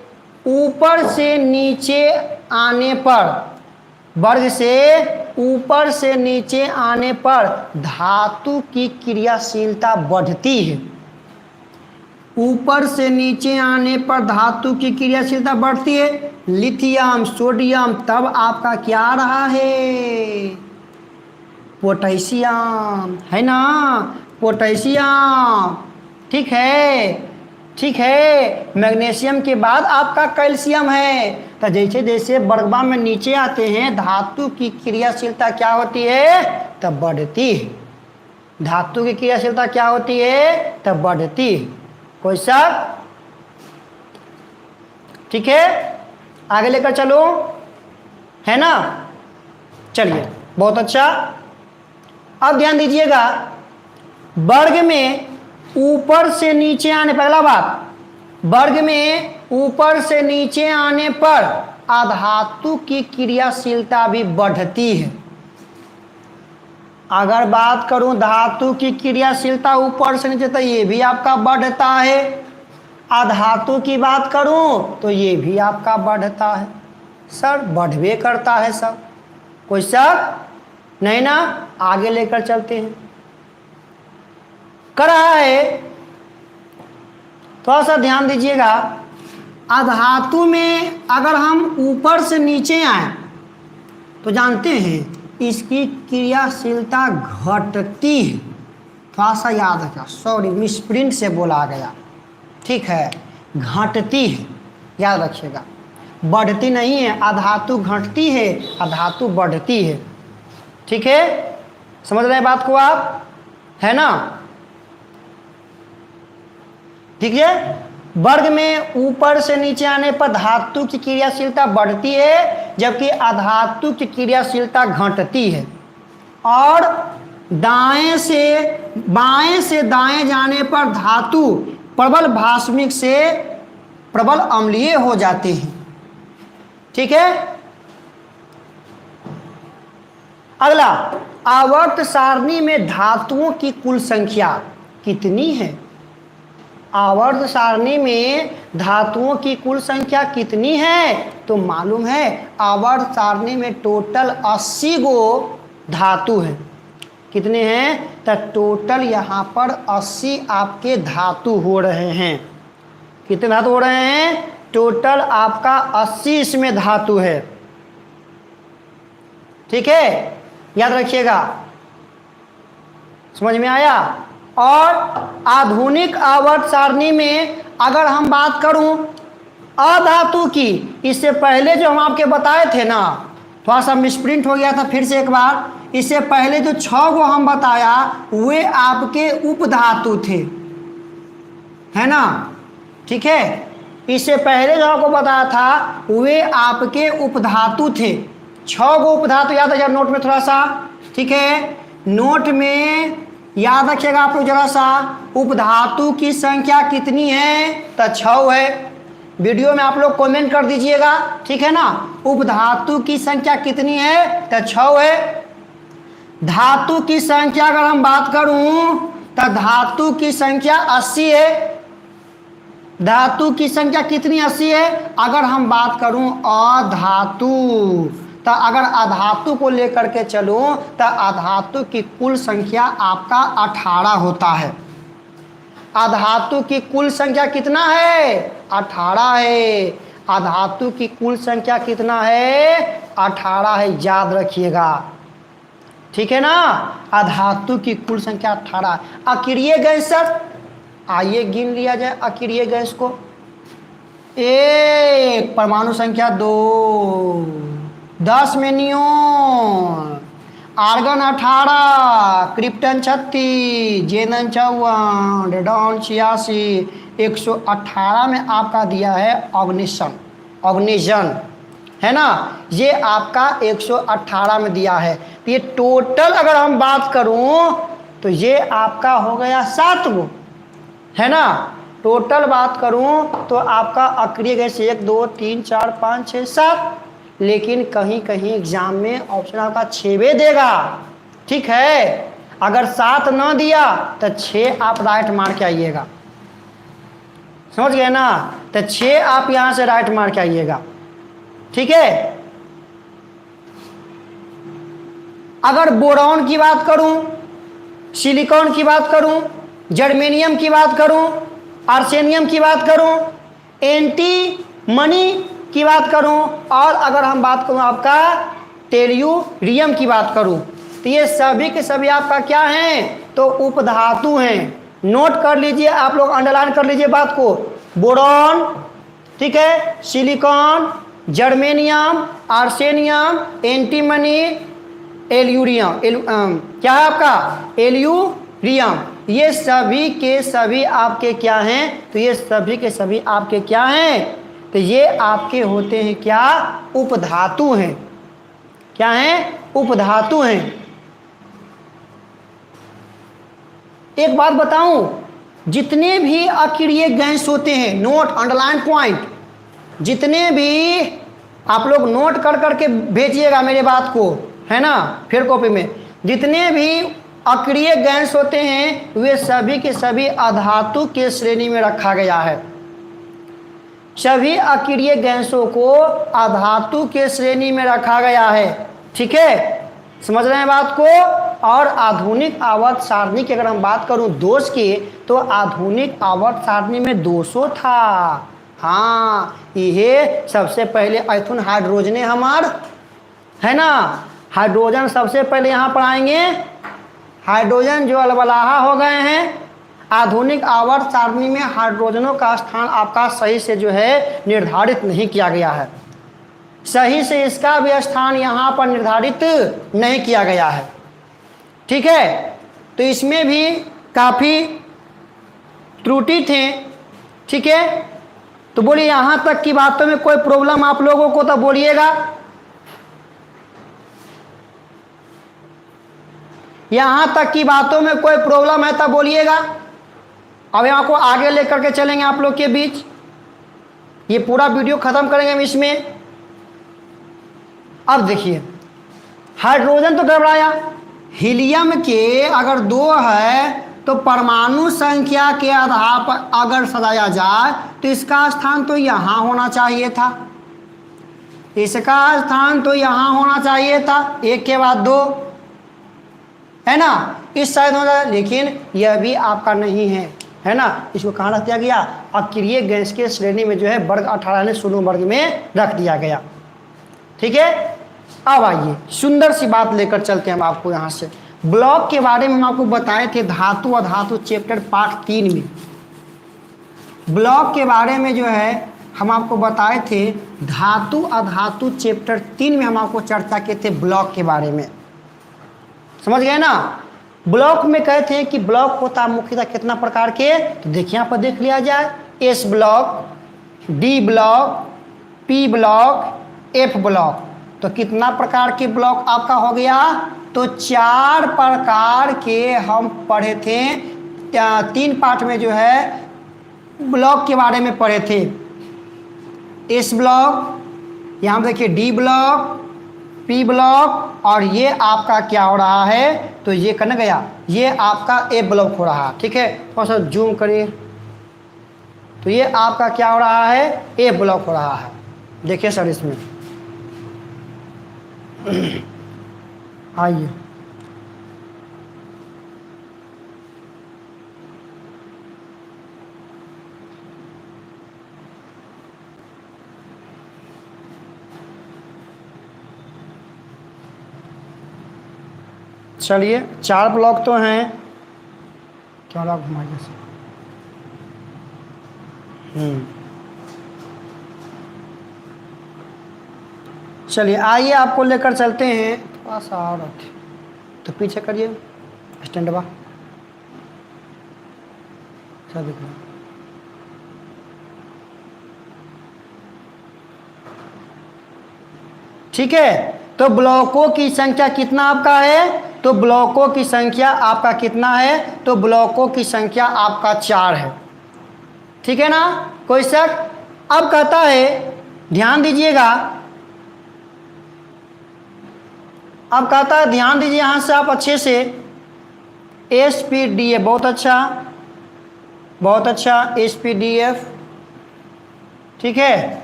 ऊपर से नीचे आने पर, वर्ग से ऊपर से नीचे आने पर धातु की क्रियाशीलता बढ़ती है। ऊपर से नीचे आने पर धातु की क्रियाशीलता बढ़ती है। लिथियम, सोडियम, तब आपका क्या रहा है? पोटेशियम, है ना? पोटेशियम, ठीक है, ठीक है। मैग्नीशियम के बाद आपका कैल्शियम है। तो जैसे जैसे वर्गवा में नीचे आते हैं धातु की क्रियाशीलता क्या होती है? तब बढ़ती है। धातु की क्रियाशीलता क्या होती है? तब बढ़ती है। कोई शक? ठीक है, आगे लेकर चलो, है ना? चलिए, बहुत अच्छा। अब ध्यान दीजिएगा, वर्ग में ऊपर से नीचे आने, पहला बात, वर्ग में ऊपर से नीचे आने पर अधातु की क्रियाशीलता भी बढ़ती है। अगर बात करूं धातु की क्रियाशीलता ऊपर से नीचे, तो ये भी आपका बढ़ता है। अधातु की बात करूं तो ये भी आपका बढ़ता है। सर बढ़वे करता है सर, कोई शक नहीं ना? आगे लेकर चलते हैं। कर रहा है, थोड़ा सा ध्यान दीजिएगा। अधातु में अगर हम ऊपर से नीचे आए तो जानते हैं इसकी क्रियाशीलता घटती है। थोड़ा सा याद रखा, सॉरी मिसप्रिंट से बोला गया, ठीक है, घटती है, याद रखिएगा। बढ़ती नहीं है, अधातु घटती है, अधातु बढ़ती है। ठीक है, समझ रहे हैं बात को आप, है ना? ठीक है, वर्ग में ऊपर से नीचे आने पर धातु की क्रियाशीलता बढ़ती है जबकि अधातु की क्रियाशीलता घटती है। और बाएं से दाएं जाने पर धातु प्रबल भास्मिक से प्रबल अम्लीय हो जाते हैं। ठीक है, अगला, आवर्त सारणी में धातुओं की कुल संख्या कितनी है? आवर्त सारणी में धातुओं की कुल संख्या कितनी है? तो मालूम है आवर्त सारणी में टोटल 80 गो धातु हैं। कितने हैं? तो टोटल यहाँ पर 80 आपके धातु हो रहे हैं। कितने धातु हो रहे हैं? टोटल आपका 80 इसमें धातु है। ठीक है, याद रखिएगा, समझ में आया? और आधुनिक आवर्त सारणी में अगर हम बात करूं अधातु की, इससे पहले जो हम आपके बताए थे ना, थोड़ा सा मिसप्रिंट हो गया था, फिर से एक बार, इससे पहले जो 6 को हम बताया वे आपके उपधातु थे, है ना? ठीक है, इससे पहले जो आपको बताया था वे आपके उपधातु थे। 6 गो उपधातु याद रखिएगा नोट में थोड़ा सा। ठीक है, नोट में याद रखिएगा आप लोग जरा सा, उपधातु की संख्या कितनी है? तो 6 है। वीडियो में आप लोग कमेंट कर दीजिएगा, ठीक है ना? उपधातु की संख्या कितनी है? तो 6 है। धातु की संख्या अगर हम बात करूं तो धातु की संख्या 80 है। धातु की संख्या कितनी? 80 है। अगर हम बात करूं अधातु, तो अगर अधातु को लेकर के चलो तो अधातु की कुल संख्या आपका 18 होता है। अधातु की कुल संख्या कितना है? 18 है। अधातु की कुल संख्या कितना है? 18 है, याद रखिएगा। ठीक है ना, अधातु की कुल संख्या 18। अक्रिय गैस सर, आइए गिन लिया जाए अक्रिय गैस को। एक, परमाणु संख्या 2, 10 में नियोन, आर्गन 18, क्रिप्टन 36, जेनन 54, रेडॉन 86, 118 में आपका दिया है ऑग्निशन, ऑग्निजन है ना, ये आपका 118 में दिया है। तो ये टोटल अगर हम बात करूं तो ये आपका हो गया 7 गो, है ना। टोटल बात करूं तो आपका अक्रिय गैस 1 2 3 4 5 6 7, लेकिन कहीं कहीं एग्जाम में ऑप्शन आपका 6 भी देगा। ठीक है, अगर 7 न दिया तो 6 आप राइट मार के आइएगा, समझ गए ना। तो 6 आप यहां से राइट मार के आइएगा। ठीक है, अगर बोरॉन की बात करूं, सिलिकॉन की बात करूं, जर्मेनियम की बात करूं, आर्सेनियम की बात करूं, एंटीमनी की बात करूं, और अगर हम बात करूं आपका टेल्यूरियम की बात करूं, तो ये सभी के सभी आपका क्या हैं? तो उपधातु हैं। नोट कर लीजिए आप लोग, अंडरलाइन कर लीजिए बात को। बोरॉन, ठीक है, सिलिकॉन, जर्मेनियम, आर्सेनियम, एंटीमनी, एल्यूरियम, क्या है आपका? एल्यूरियम। ये सभी के सभी आपके क्या हैं? तो ये सभी के सभी आपके क्या हैं? तो ये आपके होते हैं क्या? उपधातु हैं। क्या हैं? उपधातु हैं। एक बात बताऊं, जितने भी अक्रिय गैस होते हैं, नोट अंडरलाइन पॉइंट, जितने भी आप लोग नोट कर करके भेजिएगा मेरे बात को, है ना, फिर कॉपी में। जितने भी अक्रिय गैस होते हैं वे सभी के सभी अधातु के श्रेणी में रखा गया है। सभी अक्रिय गैसों को अधातु के श्रेणी में रखा गया है। ठीक है, समझ रहे हैं बात को। और आधुनिक आवर्त सारणी की अगर हम बात करूं दोष की, तो आधुनिक आवर्त सारणी में दोषों था। हाँ, ये सबसे पहले ऐथुन हाइड्रोजने हमार, है ना, हाइड्रोजन सबसे पहले यहाँ पर आएंगे। हाइड्रोजन जो अलबलाहा हो गए हैं, आधुनिक आवर्त सारणी में हाइड्रोजनों का स्थान आपका सही से जो है निर्धारित नहीं किया गया है। सही से इसका भी स्थान यहाँ पर निर्धारित नहीं किया गया है। ठीक है, तो इसमें भी काफ़ी त्रुटि थे। ठीक है, तो बोलिए यहाँ तक की बातों में कोई प्रॉब्लम आप लोगों को तो बोलिएगा। यहाँ तक की बातों में कोई प्रॉब्लम है तो बोलिएगा। अब यहाँ को आगे लेकर के चलेंगे आप लोग के बीच, ये पूरा वीडियो खत्म करेंगे हम इसमें। अब देखिए, हाइड्रोजन तो गड़बड़ाया, हीलियम के अगर 2 है तो परमाणु संख्या के आधार पर अगर सजाया जाए तो इसका स्थान तो यहाँ होना चाहिए था, इसका स्थान तो यहाँ होना चाहिए था, 1 के बाद 2, है ना, इस साइड हो जाए, लेकिन यह भी आपका नहीं है ना। इसको कहाँ रख दिया गया? अक्रिय गैस के श्रेणी में जो है वर्ग 18 ने शून्य वर्ग में रख दिया गया। ठीक है, अब आइए सुंदर सी बात लेकर चलते हैं हम आपको यहाँ से। ब्लॉक के बारे में हम आपको बताए थे धातु अधातु चैप्टर पार्ट 3 में। ब्लॉक के बारे में जो है हम आपको बताए थे धातु अधातु चैप्टर 3 में हम आपको चर्चा किए थे ब्लॉक के बारे में, समझ गए ना। ब्लॉक में कहते हैं कि ब्लॉक होता है मुख्यतः कितना प्रकार के, तो देखिए यहाँ पर देख लिया जाए, S block, D block, P block, F block. तो कितना प्रकार के ब्लॉक आपका हो गया? तो 4 प्रकार के हम पढ़े थे। 3 पार्ट में जो है ब्लॉक के बारे में पढ़े थे। एस ब्लॉक, यहाँ देखिए डी ब्लॉक, पी ब्लॉक, और ये आपका क्या हो रहा है? तो ये करने गया, ये आपका ए ब्लॉक हो रहा है। ठीक है, थोड़ा सा जूम करिए, तो ये आपका क्या हो रहा है? ए ब्लॉक हो रहा है। देखिए सर इसमें आइए, चलिए 4 ब्लॉक तो हैं, क्या ब्लॉक घुमाइए से। चलिए आइए आपको लेकर चलते हैं, थोड़ा सा और रखें तो पीछे करिए स्टैंड बा सब दिख रहा है। ठीक है, तो ब्लॉकों की संख्या कितना आपका है, तो ब्लॉकों की संख्या आपका कितना है, तो ब्लॉकों की संख्या आपका 4 है। ठीक है ना, कोई शक। अब कहता है, ध्यान दीजिएगा, अब कहता है ध्यान दीजिए यहां से आप अच्छे से, SPDF बहुत अच्छा, बहुत अच्छा SPDF। ठीक है,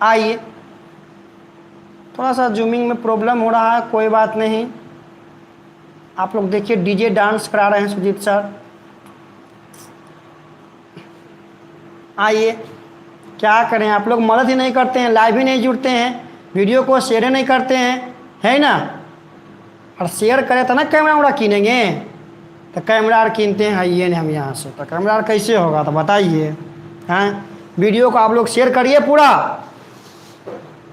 आइए, थोड़ा सा जूमिंग में प्रॉब्लम हो रहा है, कोई बात नहीं। आप लोग देखिए डीजे डांस करा रहे हैं सुजीत सर। आइए, क्या करें, आप लोग मदद ही नहीं करते हैं, लाइव ही नहीं जुड़ते हैं, वीडियो को शेयर नहीं करते हैं, है ना। और शेयर करें तो ना कैमरा वैमरा किनेंगे, तो कैमरा कीनते हैं ये नहीं हम यहाँ से, तो कैमरा कैसे होगा, तो बताइए। हैं, वीडियो को आप लोग शेयर करिए पूरा,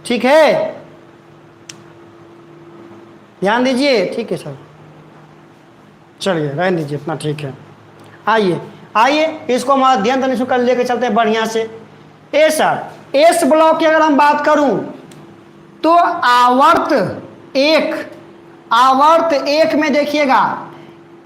ठीक है, ध्यान दीजिए। ठीक है सर, चलिए रहने दीजिए इतना, ठीक है। आइए आइए, इसको हम अध्ययन तनिक कर लेके चलते हैं बढ़िया से। सर, एस ब्लॉक की अगर हम बात करूं तो आवर्त एक में देखिएगा,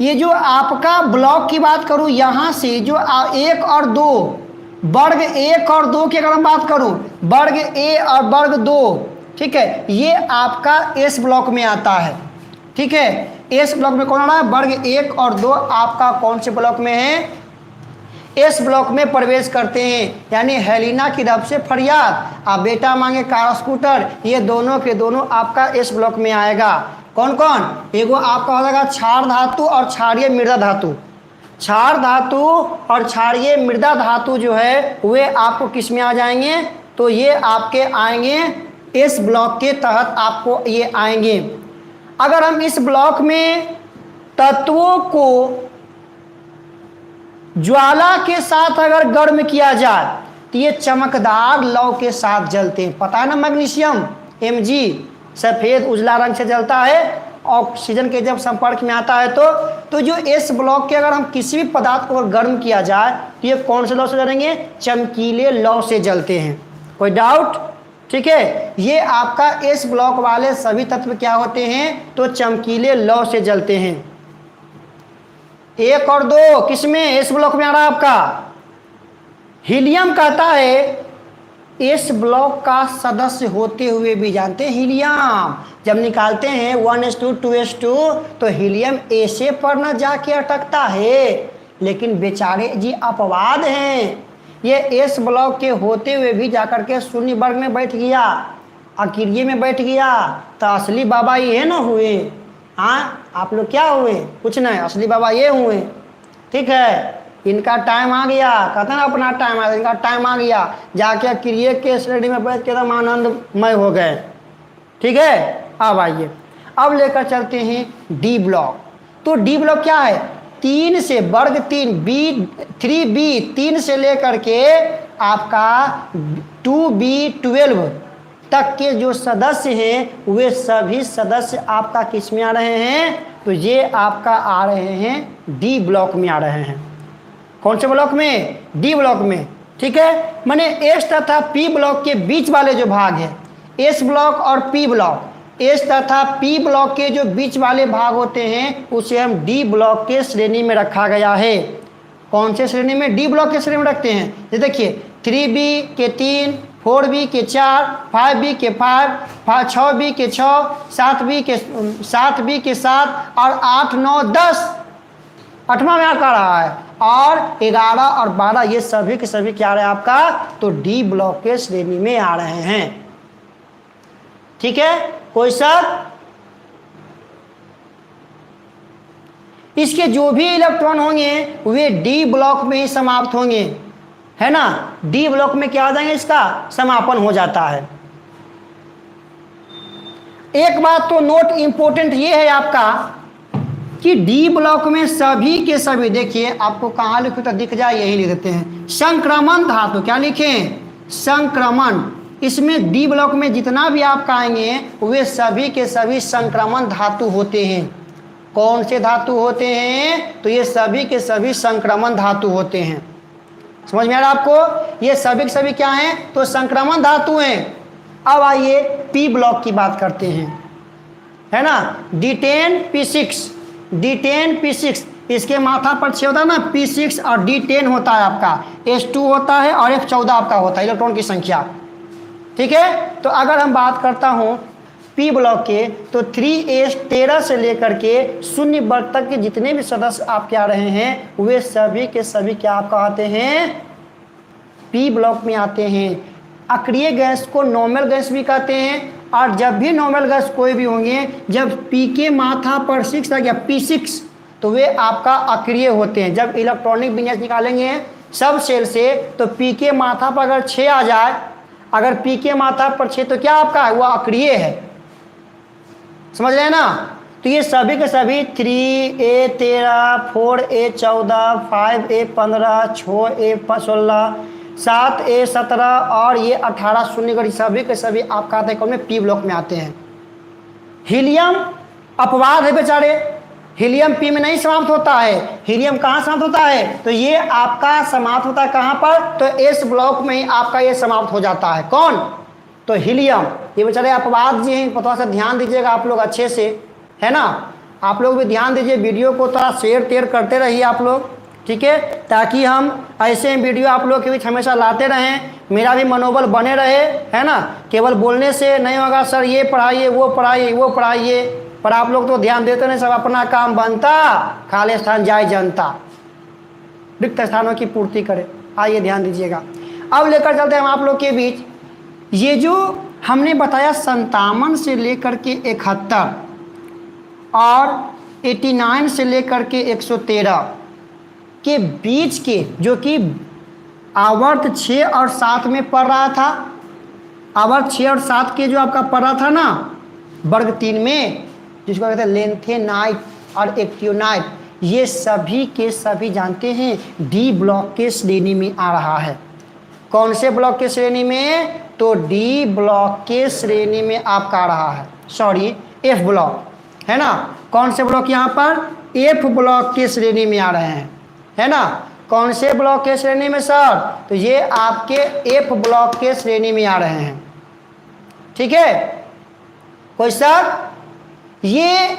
ये जो आपका ब्लॉक की बात करूं, यहां से जो 1 और 2 वर्ग 1 और 2 की अगर हम बात करूं, वर्ग A और वर्ग 2, ठीक है, ये आपका एस ब्लॉक में आता है। ठीक है, एस ब्लॉक में कौन आ रहा है, वर्ग 1 और 2 आपका कौन से ब्लॉक में है, एस ब्लॉक में प्रवेश करते हैं। यानी हेलिना की तरफ से फरियाद, आप बेटा मांगे कार स्कूटर, ये दोनों के दोनों आपका एस ब्लॉक में आएगा। कौन कौन, एगो आपका हो जाएगा क्षार धातु और क्षारीय मृदा धातु। क्षार धातु और क्षारीय मृदा धातु जो है वे आपको किस में आ जाएंगे, तो ये आपके आएंगे इस ब्लॉक के तहत, आपको ये आएंगे। अगर हम इस ब्लॉक में तत्वों को ज्वाला के साथ अगर गर्म किया जाए तो ये चमकदार लौ के साथ जलते हैं। पता है ना, मैग्नीशियम Mg सफ़ेद उजला रंग से जलता है, ऑक्सीजन के जब संपर्क में आता है तो जो इस ब्लॉक के अगर हम किसी भी पदार्थ को गर्म किया जाए तो ये कौन से लौ से जलेंगे, चमकीले लौ से जलते हैं। कोई डाउट, ठीक है। ये आपका इस ब्लॉक वाले सभी तत्व क्या होते हैं, तो चमकीले लौ से जलते हैं। 1 और 2 किसमें, इस ब्लॉक में आ रहा है आपका। हीलियम कहता है इस ब्लॉक का सदस्य होते हुए भी, जानते हैं हीलियम जब निकालते हैं 1s2 2s2 तो हीलियम ऐसे पर न जाके अटकता है, लेकिन बेचारे जी अपवाद हैं, ये एस ब्लॉक के होते हुए भी जाकर के शून्य वर्ग में बैठ गया, अकिरिय में बैठ गया, तो असली बाबा ये ना हुए। हाँ, आप लोग क्या हुए, कुछ नहीं, असली बाबा ये हुए। ठीक है, इनका टाइम आ गया, कहते हैं ना अपना टाइम आ गया, इनका टाइम आ गया, जाके अकिरिय के श्रेणी में बैठ के एकदम आनंदमय हो गए। ठीक है, अब आइए, अब लेकर चलते हैं डी ब्लॉक। तो डी ब्लॉक क्या है, 3 से वर्ग 3 3B 3 से लेकर के आपका 2B12 तक के जो सदस्य हैं वे सभी सदस्य आपका किस में आ रहे हैं, तो ये आपका आ रहे हैं डी ब्लॉक में आ रहे हैं। कौन से ब्लॉक में, डी ब्लॉक में। ठीक है, माने एस तथा पी ब्लॉक के बीच वाले जो भाग है, एस ब्लॉक और पी ब्लॉक, एस तथा पी ब्लॉक के जो बीच वाले भाग होते हैं उसे हम डी ब्लॉक के श्रेणी में रखा गया है। कौन से श्रेणी में, डी ब्लॉक के श्रेणी में रखते हैं। ये देखिए 3B के 3, 4B के 4, 5B के 5, 6B के 6, 7B के 7 और 8 9 10 8वां में आ रहा है, और 11 और 12 ये सभी के सभी क्या आ रहे हैं आपका, तो डी ब्लॉक के श्रेणी में आ रहे हैं। ठीक है, कोई शक। इसके जो भी इलेक्ट्रॉन होंगे वे डी ब्लॉक में ही समाप्त होंगे, है ना, डी ब्लॉक में क्या आ जाएंगे, इसका समापन हो जाता है। एक बात तो नोट इंपोर्टेंट ये है आपका कि डी ब्लॉक में सभी के सभी, देखिए आपको कहाँ लिखो तो दिख जाए, यही लिख देते हैं, संक्रमण धातु। क्या लिखें? संक्रमण। इसमें डी ब्लॉक में जितना भी आप कहेंगे वे सभी के सभी संक्रमण धातु होते हैं। कौन से धातु होते हैं? तो ये सभी के सभी संक्रमण धातु होते हैं। समझ में आ रहा है आपको? ये सभी के सभी क्या हैं? तो संक्रमण धातु हैं। अब आइए पी ब्लॉक की बात करते हैं, है ना। D10 P6, D10 P6, इसके माथा पर 6 होता है ना, P6 और D10 होता है आपका, S2 होता है और F14 आपका होता है, इलेक्ट्रॉन की संख्या। ठीक है, तो अगर हम बात करता हूँ पी ब्लॉक के, तो 3s 13 से लेकर के 0 वर्ग तक के जितने भी सदस्य आपके आ रहे हैं वे सभी के सभी क्या आपका आते हैं? पी ब्लॉक में आते हैं। अक्रिय गैस को नॉर्मल गैस भी कहते हैं, और जब भी नॉर्मल गैस कोई भी होंगे, जब पी के माथा पर 6 आ गया P6, तो वे आपका अक्रिय होते हैं। जब इलेक्ट्रॉनिक विन्यास निकालेंगे सब सेल से, तो पी के माथा पर अगर 6 आ जाए, अगर पी के माथा पर 6, तो क्या आपका है? वह अक्रिय है। समझ रहे हैं ना। तो ये सभी के सभी 3a13, 4a14, 5a15, 6a16, 7a17 और ये 18 शून्य, सभी के सभी आपका आते हैं कौन में? पी ब्लॉक में आते हैं। हीलियम अपवाद है बेचारे, हीलियम पी में नहीं समाप्त होता है। हीलियम कहाँ समाप्त होता है? तो ये आपका समाप्त होता है कहाँ पर? तो एस ब्लॉक में ही आपका ये समाप्त हो जाता है। कौन? तो हीलियम। ये बेचारे अपवाद जी हैं, थोड़ा सा ध्यान दीजिएगा आप लोग अच्छे से, है ना। आप लोग भी ध्यान दीजिए, वीडियो को थोड़ा शेयर टेयर करते रहिए आप लोग, ठीक है, ताकि हम ऐसे वीडियो आप लोग के बीच हमेशा लाते रहें, मेरा भी मनोबल बने रहे, है ना। केवल बोलने से नहीं होगा सर ये पढ़ाइए वो पढ़ाइए वो पढ़ाइए, पर आप लोग तो ध्यान देते नहीं, सब अपना काम बनता, खाली स्थान जाए जनता, रिक्त स्थानों की पूर्ति करे। आइए ध्यान दीजिएगा। अब लेकर चलते हैं हम आप लोग के बीच, ये जो हमने बताया 57 से लेकर के 71 और 89 से लेकर के 113 के बीच के, जो कि आवर्त 6 और 7 में पढ़ रहा था, आवर्त 6 और 7 के जो आपका पढ़ रहा था ना वर्ग 3 में, जिसको कहते हैं लेंथेनाइट और एक्टियोनाइट, ये सभी के सभी जानते हैं डी ब्लॉक के श्रेणी में आ रहा है। कौन से ब्लॉक के श्रेणी में? तो डी ब्लॉक के श्रेणी में आपका आ रहा है, सॉरी एफ ब्लॉक, है ना। कौन से ब्लॉक यहाँ पर? एफ ब्लॉक के श्रेणी में आ रहे हैं, है ना। कौन से ब्लॉक के श्रेणी में सर? तो ये आपके एफ ब्लॉक के श्रेणी में आ रहे हैं। ठीक है, कोई सर? ये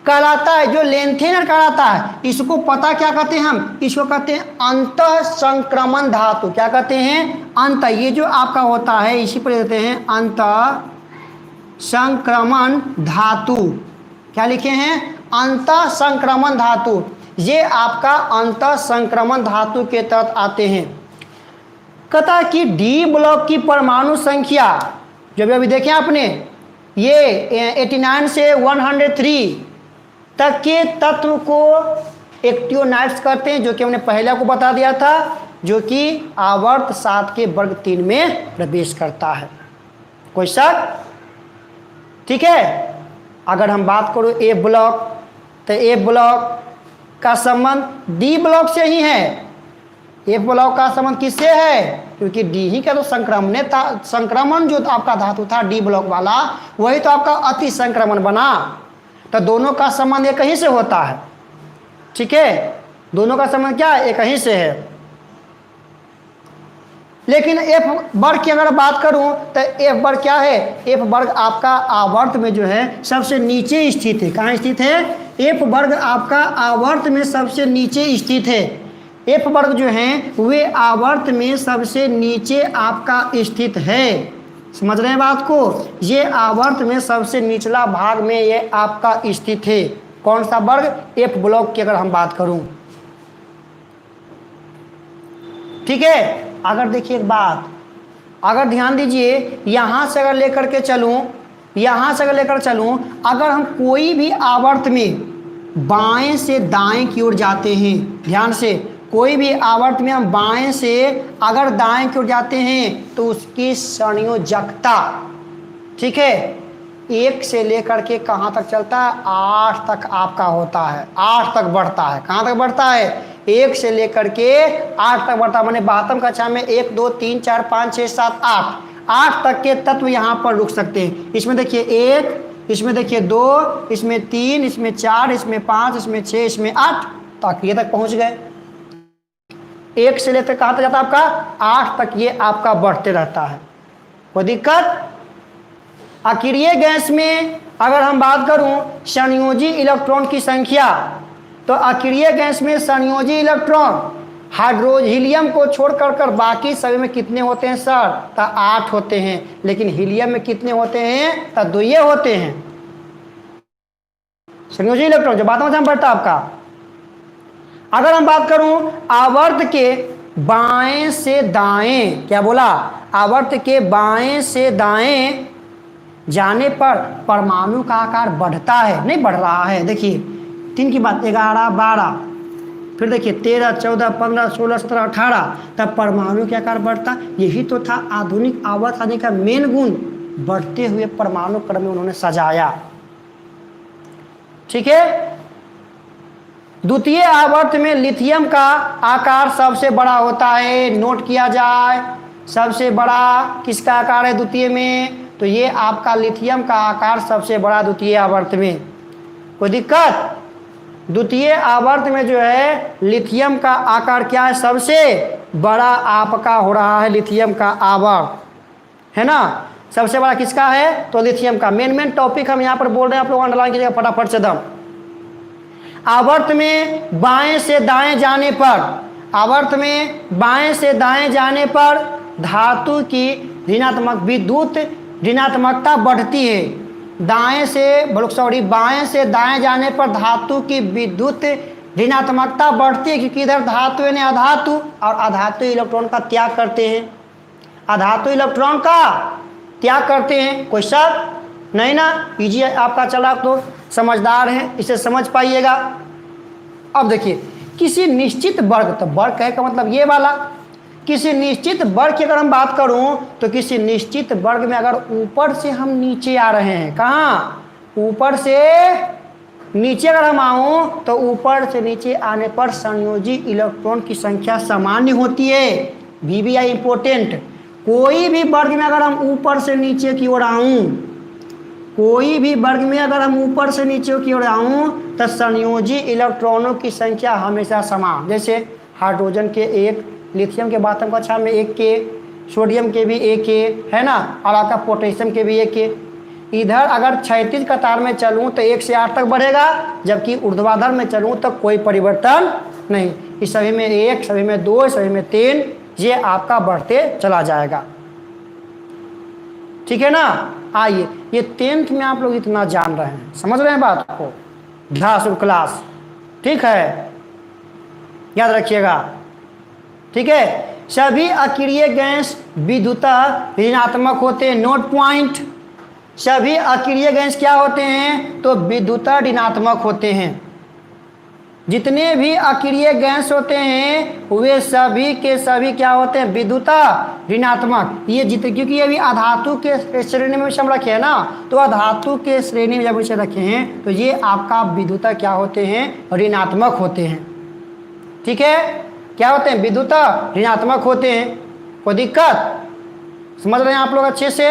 कहलाता है, जो लेंथेनर कहलाता है, इसको पता क्या कहते हैं हम? इसको कहते हैं अंतः संक्रमण धातु। क्या कहते हैं? अंत। ये जो आपका होता है इसी पर कहते हैं अंतः संक्रमण धातु। क्या लिखे हैं? अंतः संक्रमण धातु। ये आपका अंतः संक्रमण धातु के तहत आते हैं। कहता है कि डी ब्लॉक की परमाणु संख्या, जो भी अभी देखें आपने, ये 89 से 103 तक के तत्व को एक्टियोनाइट्स करते हैं, जो कि हमने पहले को बता दिया था, जो कि आवर्त 7 के वर्ग 3 में प्रवेश करता है। कोई शक? ठीक है। अगर हम बात करो ए ब्लॉक, तो ए ब्लॉक का संबंध डी ब्लॉक से ही है। ए ब्लॉक का संबंध किससे है? क्योंकि डी ही का तो संक्रमण था, संक्रमण जो आपका धातु था डी ब्लॉक वाला, वही तो आपका अति संक्रमण बना। तो दोनों का संबंध एक ही से होता है। ठीक है, दोनों का संबंध क्या है? एक ही से है। लेकिन एफ वर्ग की अगर बात करूं तो एफ वर्ग क्या है? एफ वर्ग आपका आवर्त में जो है सबसे नीचे स्थित है। कहाँ स्थित है? एफ वर्ग आपका आवर्त में सबसे नीचे स्थित है। एफ वर्ग जो है वे आवर्त में सबसे नीचे आपका स्थित है। समझ रहे हैं बात को? ये आवर्त में सबसे निचला भाग में ये आपका स्थित है। कौन सा वर्ग? एफ ब्लॉक की अगर हम बात करूं। ठीक है। अगर देखिए एक बात, अगर ध्यान दीजिए, यहाँ से अगर लेकर के चलूँ, यहाँ से अगर लेकर चलूँ, अगर हम कोई भी आवर्त में बाएं से दाएं की ओर जाते हैं, ध्यान से, कोई भी आवर्त में हम बाएं से अगर दाएं की ओर जाते हैं तो उसकी संयोजकता, ठीक है, 1 से लेकर के कहाँ तक चलता है, 8 तक आपका होता है, 8 तक बढ़ता है। कहाँ तक बढ़ता है, 1 से लेकर के 8 तक बढ़ता है। मैंने 12वीं कक्षा में 1 2 3 4 5 6 7 8 तक के तत्व यहाँ पर रुक सकते हैं। इसमें देखिए 1, इसमें देखिए 2, इसमें 3, इसमें 4, इसमें 5, इसमें 6, इसमें 8 तक, ये तक पहुँच गए। 1 से लेकर कहाँ तक जाता है आपका, 8 तक ये आपका बढ़ते रहता है। कोई दिक्कत। अक्रिय गैस में अगर हम बात करूं संयोजी इलेक्ट्रॉन की संख्या, तो अक्रिय गैस में संयोजी इलेक्ट्रॉन हीलियम को छोड़कर बाकी सभी में कितने होते हैं सर, तो 8 होते हैं। लेकिन हीलियम में कितने होते हैं, तो 2 होते हैं। संयोजी इलेक्ट्रॉन जो बातों में बढ़ता आपका। अगर हम बात करूं आवर्त के बाएं से दाएं, क्या बोला, आवर्त के बाएं से दाएं जाने पर परमाणु का आकार बढ़ता है, नहीं बढ़ रहा है। देखिए 3 की बात, 11 12, फिर देखिए 13 14 15 16 17 18, तब परमाणु का आकार बढ़ता। यही तो था आधुनिक आवर्त आदि का मेन गुण, बढ़ते हुए परमाणु क्रम में उन्होंने सजाया। ठीक है। द्वितीय आवर्त में लिथियम का आकार सबसे बड़ा होता है। नोट किया जाए, सबसे बड़ा किसका आकार है द्वितीय में, तो ये आपका लिथियम का आकार सबसे बड़ा द्वितीय आवर्त में। कोई दिक्कत। द्वितीय आवर्त में जो है लिथियम का आकार क्या है, सबसे बड़ा आपका हो रहा है लिथियम का आवर्त, है ना। सबसे बड़ा किसका है, तो लिथियम का। मेन टॉपिक हम यहाँ पर बोल रहे हैं, आप लोग अंडरलाइन कीजिएगा फटाफट से दम। आवर्त में बाएं से दाएं जाने पर, आवर्त में बाएं से दाएं जाने पर धातु की ऋणात्मक विद्युत ऋणात्मकता बढ़ती है। दाएं से बाएं से दाएं जाने पर धातु की विद्युत ऋणात्मकता बढ़ती है, क्योंकि इधर धातु यानी अधातु, और अधातु इलेक्ट्रॉन का त्याग करते हैं, अधातु इलेक्ट्रॉन का त्याग करते हैं। कोई शक नहीं ना, इजी आपका चला, तो समझदार है, इसे समझ पाइएगा। अब देखिए किसी निश्चित वर्ग, तो वर्ग कहे का मतलब ये वाला, किसी निश्चित वर्ग की अगर हम बात करूं, तो किसी निश्चित वर्ग में अगर ऊपर से हम नीचे आ रहे हैं, कहाँ, ऊपर से नीचे अगर हम आऊं, तो ऊपर से नीचे आने पर संयोजी इलेक्ट्रॉन की संख्या सामान्य होती है। VBI important. कोई भी वर्ग में अगर हम ऊपर से नीचे की ओर आऊं, कोई भी वर्ग में अगर हम ऊपर से नीचे की ओर आऊं, तो संयोजी इलेक्ट्रॉनों की संख्या हमेशा समान। जैसे हाइड्रोजन के 1, लिथियम के बात हमको अच्छा में 1 के, सोडियम के भी 1 के, है ना, और आपका पोटेशियम के भी 1 के। इधर अगर क्षैतिज कतार में चलूँ तो 1 से 8 तक बढ़ेगा, जबकि ऊर्ध्वाधर में चलूँ तो कोई परिवर्तन नहीं। इस सभी में 1, सभी में 2, सभी में 3, ये आपका बढ़ते चला जाएगा। ठीक है ना। आइए, ये 10th में आप लोग इतना जान रहे हैं, समझ रहे हैं बात को, ध्यान क्लास, ठीक है, याद रखिएगा। ठीक है। सभी अक्रिय गैस विद्युतः ऋणात्मक होते हैं। नोट पॉइंट, सभी अक्रिय गैस क्या होते हैं, तो विद्युतः ऋणात्मक होते हैं। जितने भी अक्रिय गैस होते हैं वे सभी के सभी क्या होते हैं, विद्युतः ऋणात्मक। ये क्योंकि ये भी अधातु के श्रेणी में हम रखे हैं ना, तो अधातु के श्रेणी में जब इसे रखे हैं तो ये आपका विद्युतः क्या होते हैं, ऋणात्मक होते हैं। ठीक है, क्या होते हैं, विद्युतः ऋणात्मक होते हैं। कोई दिक्कत, समझ रहे हैं आप लोग अच्छे से।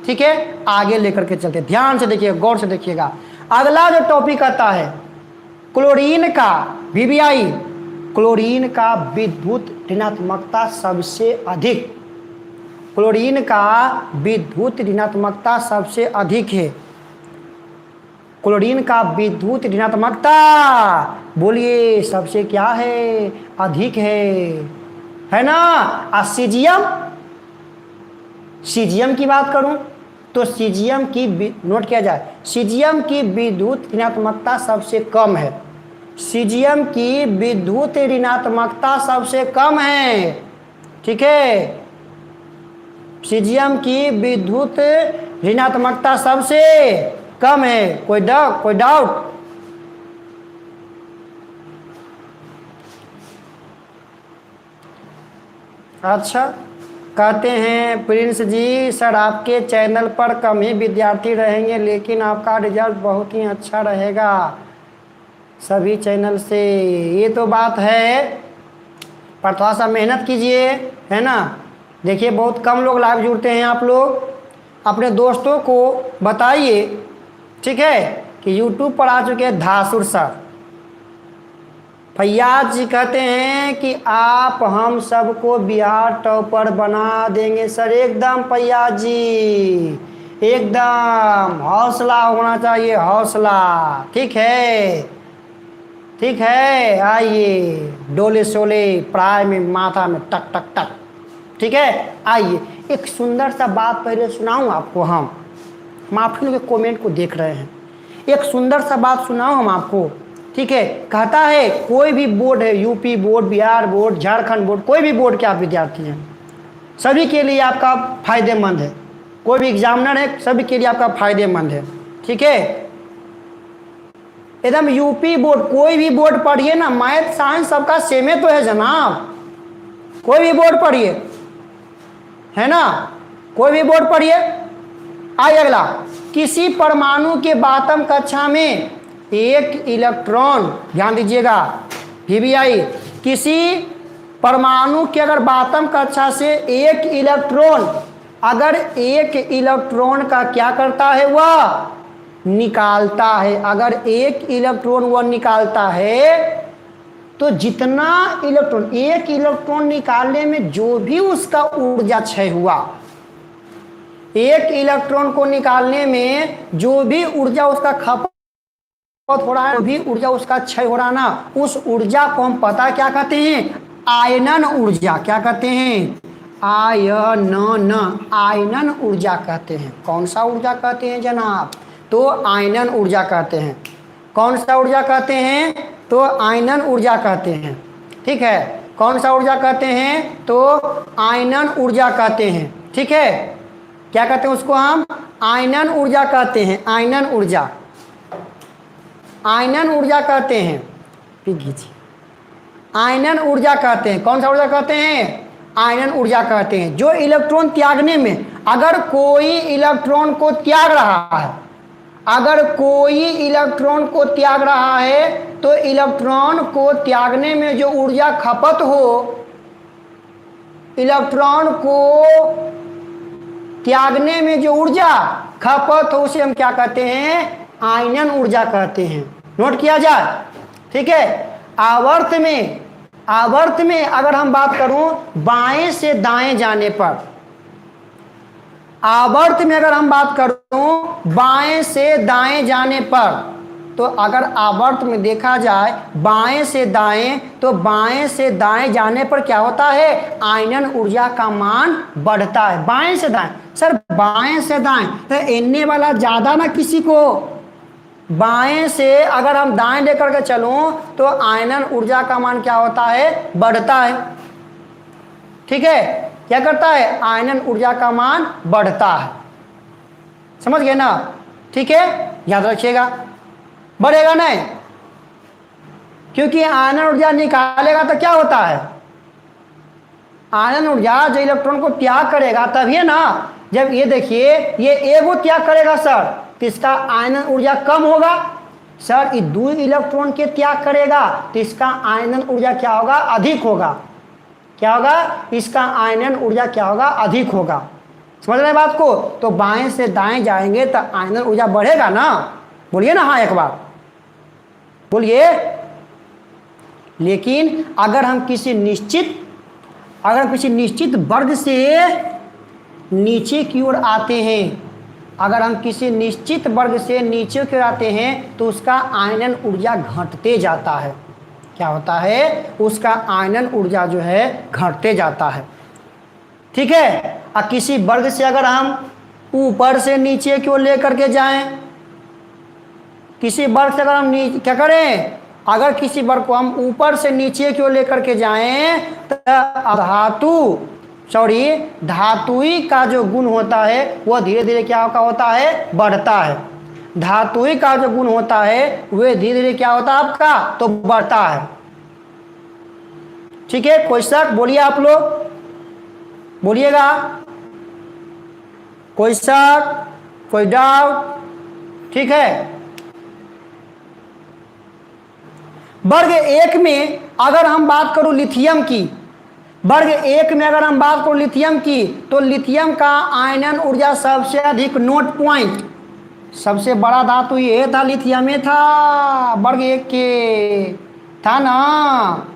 ठीक है, आगे लेकर के चलते, ध्यान से देखिएगा, गौर से देखिएगा। अगला जो टॉपिक आता है क्लोरीन का, VBI, क्लोरीन का विद्युत ऋणात्मकता सबसे अधिक, क्लोरीन का विद्युत ऋणात्मकता सबसे अधिक है। क्लोरीन का विद्युत ऋणात्मकता बोलिए सबसे क्या है, अधिक है ना। सीजियम की बात करूं तो सीजियम की, नोट किया जाए, सीजियम की विद्युत ऋणात्मकता सबसे कम है। सीजियम की विद्युत ऋणात्मकता सबसे कम है। ठीक है, सीजियम की विद्युत ऋणात्मकता सबसे कम है। कोई डाउट। अच्छा, कहते हैं प्रिंस जी सर आपके चैनल पर कम ही विद्यार्थी रहेंगे लेकिन आपका रिजल्ट बहुत ही अच्छा रहेगा सभी चैनल से। ये तो बात है, पर थोड़ा सा मेहनत कीजिए, है ना। देखिए बहुत कम लोग लाइव जुड़ते हैं, आप लोग अपने दोस्तों को बताइए, ठीक है, कि यूट्यूब पर आ चुके हैं धासुर सर। फैयाज जी कहते हैं कि आप हम सबको बिहार टॉपर बना देंगे सर। एकदम फैयाज जी, एकदम हौसला होना चाहिए, हौसला। ठीक है, ठीक है, आइए डोले शोले प्राय में माथा में टक टक टक। ठीक है, आइए एक सुंदर सा बात पहले सुनाऊं आपको। हम आप लोग के कमेंट को देख रहे हैं, एक सुंदर सा बात सुनाऊं हम आपको। ठीक है, कहता है कोई भी बोर्ड है, UP board, Bihar board, Jharkhand board, कोई भी बोर्ड के आप विद्यार्थी हैं, सभी के लिए आपका फायदेमंद है। कोई भी एग्जामिनर है, सभी के लिए आपका फायदेमंद है। ठीक है, एकदम यूपी बोर्ड, कोई भी बोर्ड पढ़िए ना, मैथ साइंस सबका सेमे तो है जनाब। कोई भी बोर्ड पढ़िए, है ना, कोई भी बोर्ड पढ़िए। आइए अगला, किसी परमाणु के बातम कक्षा में एक इलेक्ट्रॉन, ध्यान दीजिएगा VBI, किसी परमाणु के अगर बातम कक्षा से एक इलेक्ट्रॉन, अगर एक इलेक्ट्रॉन का क्या करता है, वह निकालता है। अगर एक इलेक्ट्रॉन वह निकालता है तो जितना इलेक्ट्रॉन, एक इलेक्ट्रॉन निकालने में जो भी उसका ऊर्जा क्षय हुआ, एक इलेक्ट्रॉन को निकालने में जो भी ऊर्जा उसका खपत हो रहा है, भी ऊर्जा उसका क्षय हो रहा ना, उस ऊर्जा को हम पता क्या कहते हैं, आयनन ऊर्जा। क्या कहते हैं, आयनन ऊर्जा कहते हैं। कौन सा ऊर्जा कहते हैं जनाब, तो आयनन ऊर्जा कहते हैं। कौन सा ऊर्जा कहते हैं, तो आयनन ऊर्जा कहते हैं। ठीक है, कौन सा ऊर्जा कहते हैं, तो आयनन ऊर्जा कहते हैं। ठीक है, क्या कहते हैं उसको हम, आयनन ऊर्जा कहते हैं। आयनन ऊर्जा, आयनन ऊर्जा कहते हैं। आयनन ऊर्जा कहते हैं। कौन सा ऊर्जा कहते हैं, आयनन ऊर्जा कहते हैं। जो इलेक्ट्रॉन त्यागने में, अगर कोई इलेक्ट्रॉन को त्याग रहा है, अगर कोई इलेक्ट्रॉन को त्याग रहा है तो इलेक्ट्रॉन को त्यागने में जो ऊर्जा खपत हो, इलेक्ट्रॉन को त्यागने में जो ऊर्जा खपत हो, उसे हम क्या कहते हैं, आयनन ऊर्जा कहते हैं। नोट किया जाए। ठीक है, आवर्त में, आवर्त में अगर हम बात करूं बाएं से दाएं जाने पर, आवर्त में अगर हम बात करूं बाएं से दाएं जाने पर, तो अगर आवर्त में देखा जाए बाएं से दाएं, तो बाएं से दाएं जाने पर क्या होता है, आयनन ऊर्जा का मान बढ़ता है। बाएं से दाएं, सर बाएं से दाएं तो एनए वाला ज्यादा ना किसी को, बाएं से अगर हम दाएं लेकर के चलूं तो आयनन ऊर्जा का मान क्या होता है, बढ़ता है। ठीक है, क्या करता है, आयनन ऊर्जा का मान बढ़ता है। समझ गए ना। ठीक है, याद रखिएगा, बढ़ेगा नहीं, क्योंकि आयनन ऊर्जा निकालेगा तो क्या होता है, आयनन ऊर्जा जो इलेक्ट्रॉन को त्याग करेगा तभी ना, जब ये देखिए ये एगो त्याग करेगा सर तो इसका आयनन ऊर्जा कम होगा, सर ये 2 इलेक्ट्रॉन के त्याग करेगा तो इसका आयनन ऊर्जा क्या होगा, अधिक होगा। क्या होगा, इसका आयनन ऊर्जा क्या होगा, अधिक होगा। समझ रहे हैं बात को। तो बाएं से दाएं जाएंगे तो आयनन ऊर्जा बढ़ेगा ना, बोलिए ना हाँ एक बार बोलिए। लेकिन अगर हम किसी निश्चित वर्ग से नीचे की ओर आते हैं, अगर हम किसी निश्चित वर्ग से नीचे की ओर आते हैं तो उसका आयनन ऊर्जा घटते जाता है। क्या होता है, उसका आयनन ऊर्जा जो है घटते जाता है। ठीक है, और किसी वर्ग से अगर हम ऊपर से नीचे की ओर लेकर के जाएं, किसी वर्ग से अगर हम क्या करें, अगर किसी वर्ग को हम ऊपर से नीचे की ओर लेकर के जाएं तो धातुई का जो गुण होता है वह धीरे धीरे क्या होता है, बढ़ता है। धातुई का जो गुण होता है वह धीरे धीरे क्या होता है आपका, तो बढ़ता है। ठीक है, कोई शक, बोलिए आप लोग। बोलिएगा, कोई शक, कोई डाउट? ठीक है। वर्ग 1 में अगर हम बात करूं लिथियम की, वर्ग 1 में अगर हम बात करूं लिथियम की, तो लिथियम का आयनन ऊर्जा सबसे अधिक, नोट पॉइंट, सबसे बड़ा धातु ये था, लिथियम में था, वर्ग 1 के, था ना,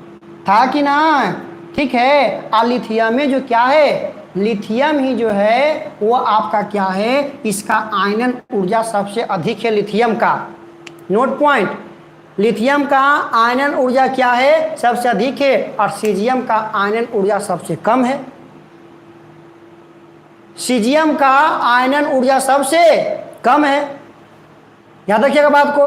था कि ना? ठीक है। और लिथियम में जो क्या है, लिथियम ही जो है वो आपका क्या है, इसका आयनन ऊर्जा सबसे अधिक है लिथियम का, नोट पॉइंट। लिथियम का आयनन ऊर्जा क्या है, सबसे अधिक है, और सीजियम का आयनन ऊर्जा सबसे कम है। सीजियम का आयनन ऊर्जा सबसे कम है, याद रखिएगा बात को।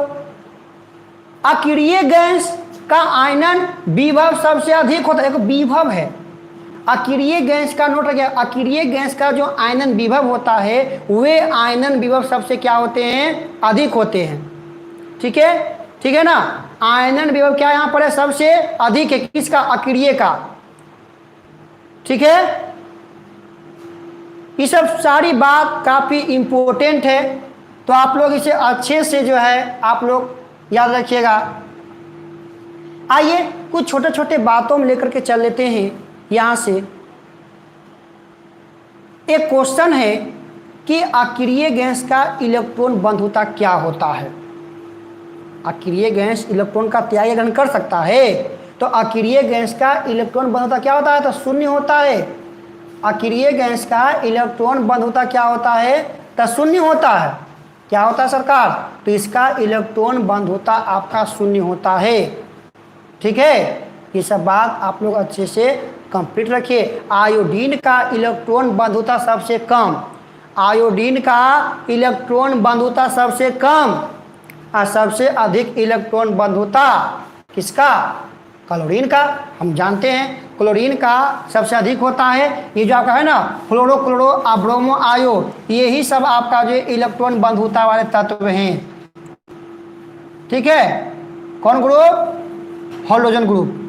अक्रिय गैस का आयनन विभव सबसे अधिक होता है, एक विभव है अक्रिय गैस का, नोट रखिए, अक्रिय गैस का जो आयनन विभव होता है वे आयनन विभव सबसे क्या होते हैं, अधिक होते हैं। ठीक है, ठीक है ना। आयनन विभव क्या यहां पर है, सबसे अधिक है, किसका, अक्रिय का। ठीक है, ये सब सारी बात काफी इंपॉर्टेंट है, तो आप लोग इसे अच्छे से जो है आप लोग याद रखिएगा। आइए कुछ छोटे छोटे बातों में लेकर के चल लेते हैं। यहां से एक क्वेश्चन है कि अक्रिय गैस का इलेक्ट्रॉन बंधुता क्या होता है। अक्रिय गैस इलेक्ट्रॉन का त्याग ग्रहण कर सकता है, तो अक्रिय गैस का इलेक्ट्रॉन बंधुता क्या होता है, तो शून्य होता है। अक्रिय गैस का इलेक्ट्रॉन बंधुता क्या होता है, तो शून्य होता है। क्या होता है सरकार, तो इसका इलेक्ट्रॉन बंधुता आपका शून्य होता है। ठीक है, ये सब बात आप लोग अच्छे से कंप्लीट रखिए। आयोडीन का इलेक्ट्रॉन बंधुता सबसे कम, आयोडीन का इलेक्ट्रॉन बंधुता सबसे कम, और सबसे अधिक इलेक्ट्रॉन बंधुता किसका, क्लोरीन का। हम जानते हैं क्लोरीन का सबसे अधिक होता है। ये जो आपका है ना फ्लोरो क्लोरो और ब्रोमो आयो, यही सब आपका जो इलेक्ट्रॉन बंधुता वाले तत्व हैं। ठीक है, कौन ग्रुप, हाइड्रोजन ग्रुप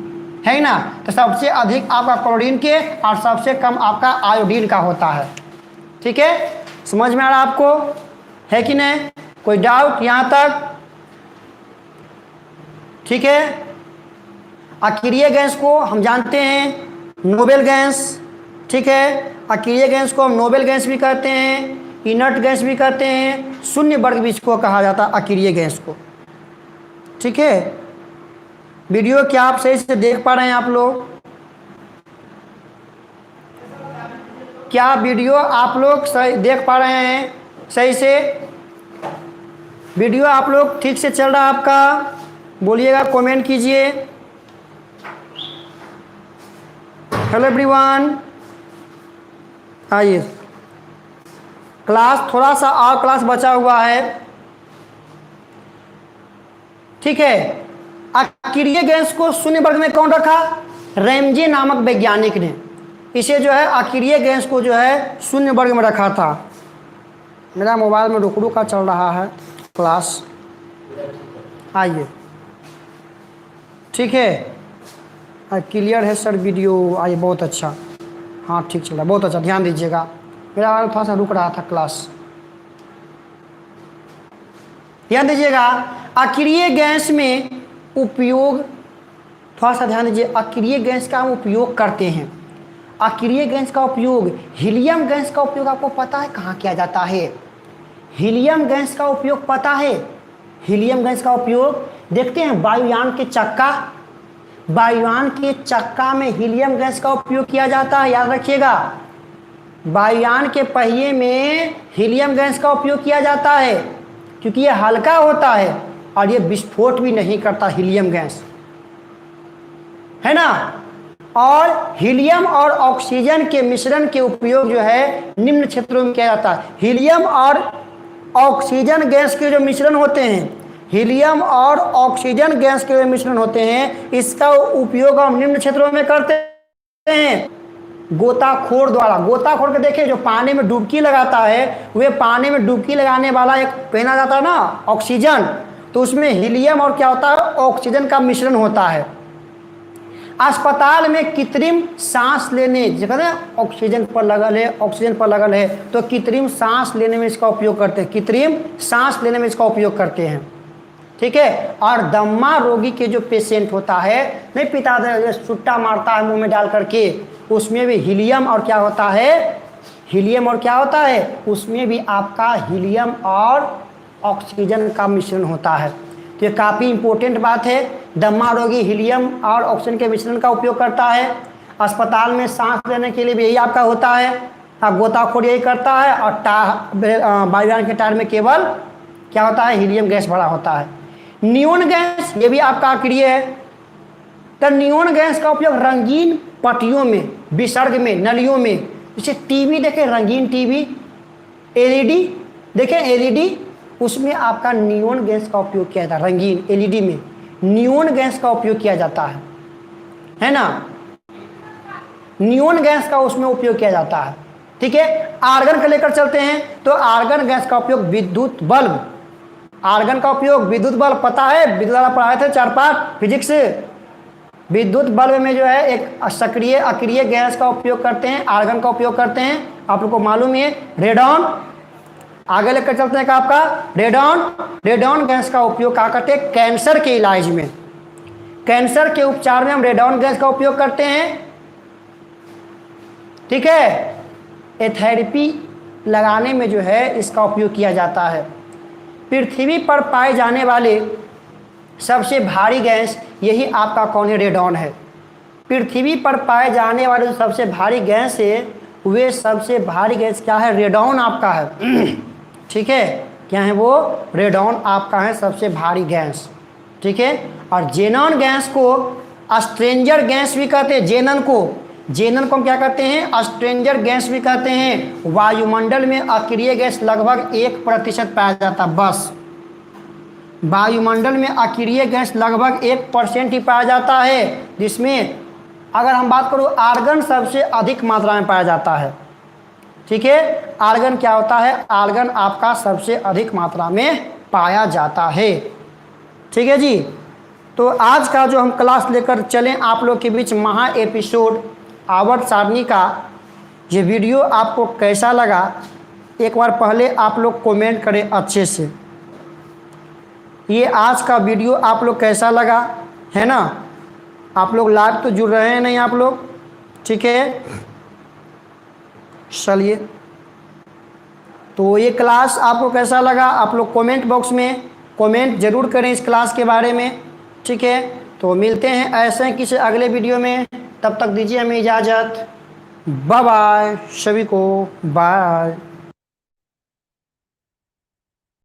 है ना। तो सबसे अधिक आपका क्लोरीन के और सबसे कम आपका आयोडीन का होता है। ठीक है, समझ में आ रहा आपको, है कि नहीं, कोई डाउट यहां तक? ठीक है, अक्रिय गैस को हम जानते हैं नोबेल गैस। ठीक है, अक्रिय गैस को हम नोबेल गैस भी कहते हैं, इनर्ट गैस भी कहते हैं, शून्य वर्ग भी इसको कहा जाता है अक्रिय गैस को। ठीक है, वीडियो क्या आप सही से देख पा रहे हैं आप लोग? क्या वीडियो आप लोग सही देख पा रहे हैं सही से? वीडियो आप लोग ठीक से चल रहा है आपका? बोलिएगा, कमेंट कीजिए। हेलो एवरीवन, आइए क्लास, थोड़ा सा और क्लास बचा हुआ है। ठीक है, अक्रिय गैस को शून्य वर्ग में कौन रखा, रैमजे नामक वैज्ञानिक ने इसे जो है अक्रिय गैस को जो है शून्य वर्ग में रखा था। मेरा मोबाइल में रुक रुका चल रहा है क्लास, आइए। ठीक है, क्लियर है सर वीडियो, आइए, बहुत अच्छा, हाँ ठीक चल रहा है, बहुत अच्छा, ध्यान दीजिएगा। मेरा मोबाइल थोड़ा सा रुक रहा था क्लास, ध्यान दीजिएगा। अक्रिय गैस में उपयोग, थोड़ा सा ध्यान दीजिए, अक्रिय गैस का हम उपयोग करते हैं। अक्रिय गैस का उपयोग, हीलियम गैस का उपयोग आपको पता है कहाँ किया जाता है? हीलियम गैस का उपयोग पता है? हीलियम गैस का उपयोग देखते हैं वायुयान के चक्का, वायुयान के चक्का में हीलियम गैस का उपयोग किया जाता है, याद रखिएगा। वायुयान के पहिए में हीलियम गैस का उपयोग किया जाता है, क्योंकि ये हल्का होता है और ये विस्फोट भी नहीं करता, हीलियम गैस, है ना। और हीलियम और ऑक्सीजन के मिश्रण के उपयोग जो है निम्न क्षेत्रों में किया जाता है। हीलियम और ऑक्सीजन गैस के जो मिश्रण होते हैं, हीलियम और ऑक्सीजन गैस के जो मिश्रण होते हैं, इसका उपयोग हम निम्न क्षेत्रों में करते हैं। गोताखोर द्वारा, गोताखोर के देखिए जो पानी में डुबकी लगाता है, वे पानी में डुबकी लगाने वाला एक पहना जाता है ना ऑक्सीजन, तो उसमें हीलियम और क्या होता है, ऑक्सीजन का मिश्रण होता है। अस्पताल में कृत्रिम सांस लेने, कहते हैं ऑक्सीजन पर लगल है, ऑक्सीजन पर लगल है, तो कृत्रिम सांस लेने में इसका उपयोग करते हैं, कृत्रिम सांस लेने में इसका उपयोग करते हैं। ठीक है। और दम्मा रोगी के जो पेशेंट होता है, नहीं पीता सुट्टा मारता है मुंह में डाल करके, उसमें भी हीलियम और क्या होता है, हीलियम और क्या होता है, उसमें भी आपका हीलियम और ऑक्सीजन का मिश्रण होता है। तो ये काफ़ी इंपॉर्टेंट बात है। दम्मा रोगी हीलियम और ऑक्सीजन के मिश्रण का उपयोग करता है। अस्पताल में सांस लेने के लिए भी यही आपका होता है, गोताखोर यही करता है। और वायुयान के टायर में केवल क्या होता है, हीलियम गैस भरा होता है। नियोन गैस ये भी आपका अक्रिय है। तो नियोन गैस का उपयोग रंगीन पट्टियों में, विसर्ग में, नलियों में, जैसे टीवी देखें, रंगीन टीवी, एलईडी देखें, एलईडी, उसमें आपका नियोन गैस का उपयोग किया जाता है। रंगीन एलईडी में नियोन गैस का उपयोग किया जाता है ना, नियोन गैस का उसमें उपयोग किया जाता है। ठीक है। आर्गन का लेकर चलते हैं, तो आर्गन गैस का उपयोग विद्युत बल्ब, आर्गन का उपयोग विद्युत बल्ब, पता है विद्युत वाला पढ़ाए थे 4 पाठ फिजिक्स। विद्युत बल्ब में जो है एक सक्रिय अक्रिय गैस का उपयोग करते हैं, आर्गन का उपयोग करते हैं, आप लोग को मालूम है। रेडॉन, आगे लेकर चलते हैं, आपका रेडॉन, रेडॉन गैस का उपयोग क्या करते हैं, कैंसर के इलाज में, कैंसर के उपचार में हम रेडॉन गैस का उपयोग करते हैं। ठीक है। एथेरेपी लगाने में जो है इसका उपयोग किया जाता है। पृथ्वी पर पाए जाने वाले सबसे भारी गैस यही आपका कौन है, रेडॉन है। पृथ्वी पर पाए जाने वाले जो सबसे भारी गैस है, वे सबसे भारी गैस क्या है, रेडॉन आपका है। ठीक है। क्या है वो, रेडॉन आपका है सबसे भारी गैस। ठीक है। और जेनॉन गैस को स्ट्रेंजर गैस भी कहते हैं। जेनन को हम क्या कहते हैं, स्ट्रेंजर गैस भी कहते हैं। वायुमंडल में अक्रिय गैस लगभग 1% पाया जाता, बस वायुमंडल में अक्रिय गैस लगभग 1% ही पाया जाता है, जिसमें अगर हम बात करूँ आर्गन सबसे अधिक मात्रा में पाया जाता है। ठीक है। आर्गन क्या होता है, आर्गन आपका सबसे अधिक मात्रा में पाया जाता है। ठीक है जी। तो आज का जो हम क्लास लेकर चलें आप लोग के बीच, महा एपिसोड आवर्त सारणी का ये वीडियो आपको कैसा लगा, एक बार पहले आप लोग कमेंट करें अच्छे से। ये आज का वीडियो आप लोग कैसा लगा, है ना। आप लोग लाइव तो जुड़ रहे हैं नहीं आप लोग, ठीक है। चलिए, तो ये क्लास आपको कैसा लगा आप लोग कमेंट बॉक्स में कमेंट ज़रूर करें इस क्लास के बारे में। ठीक है। तो मिलते हैं ऐसे किसी अगले वीडियो में, तब तक दीजिए हमें इजाज़त। बाय बाय सभी को, बाय।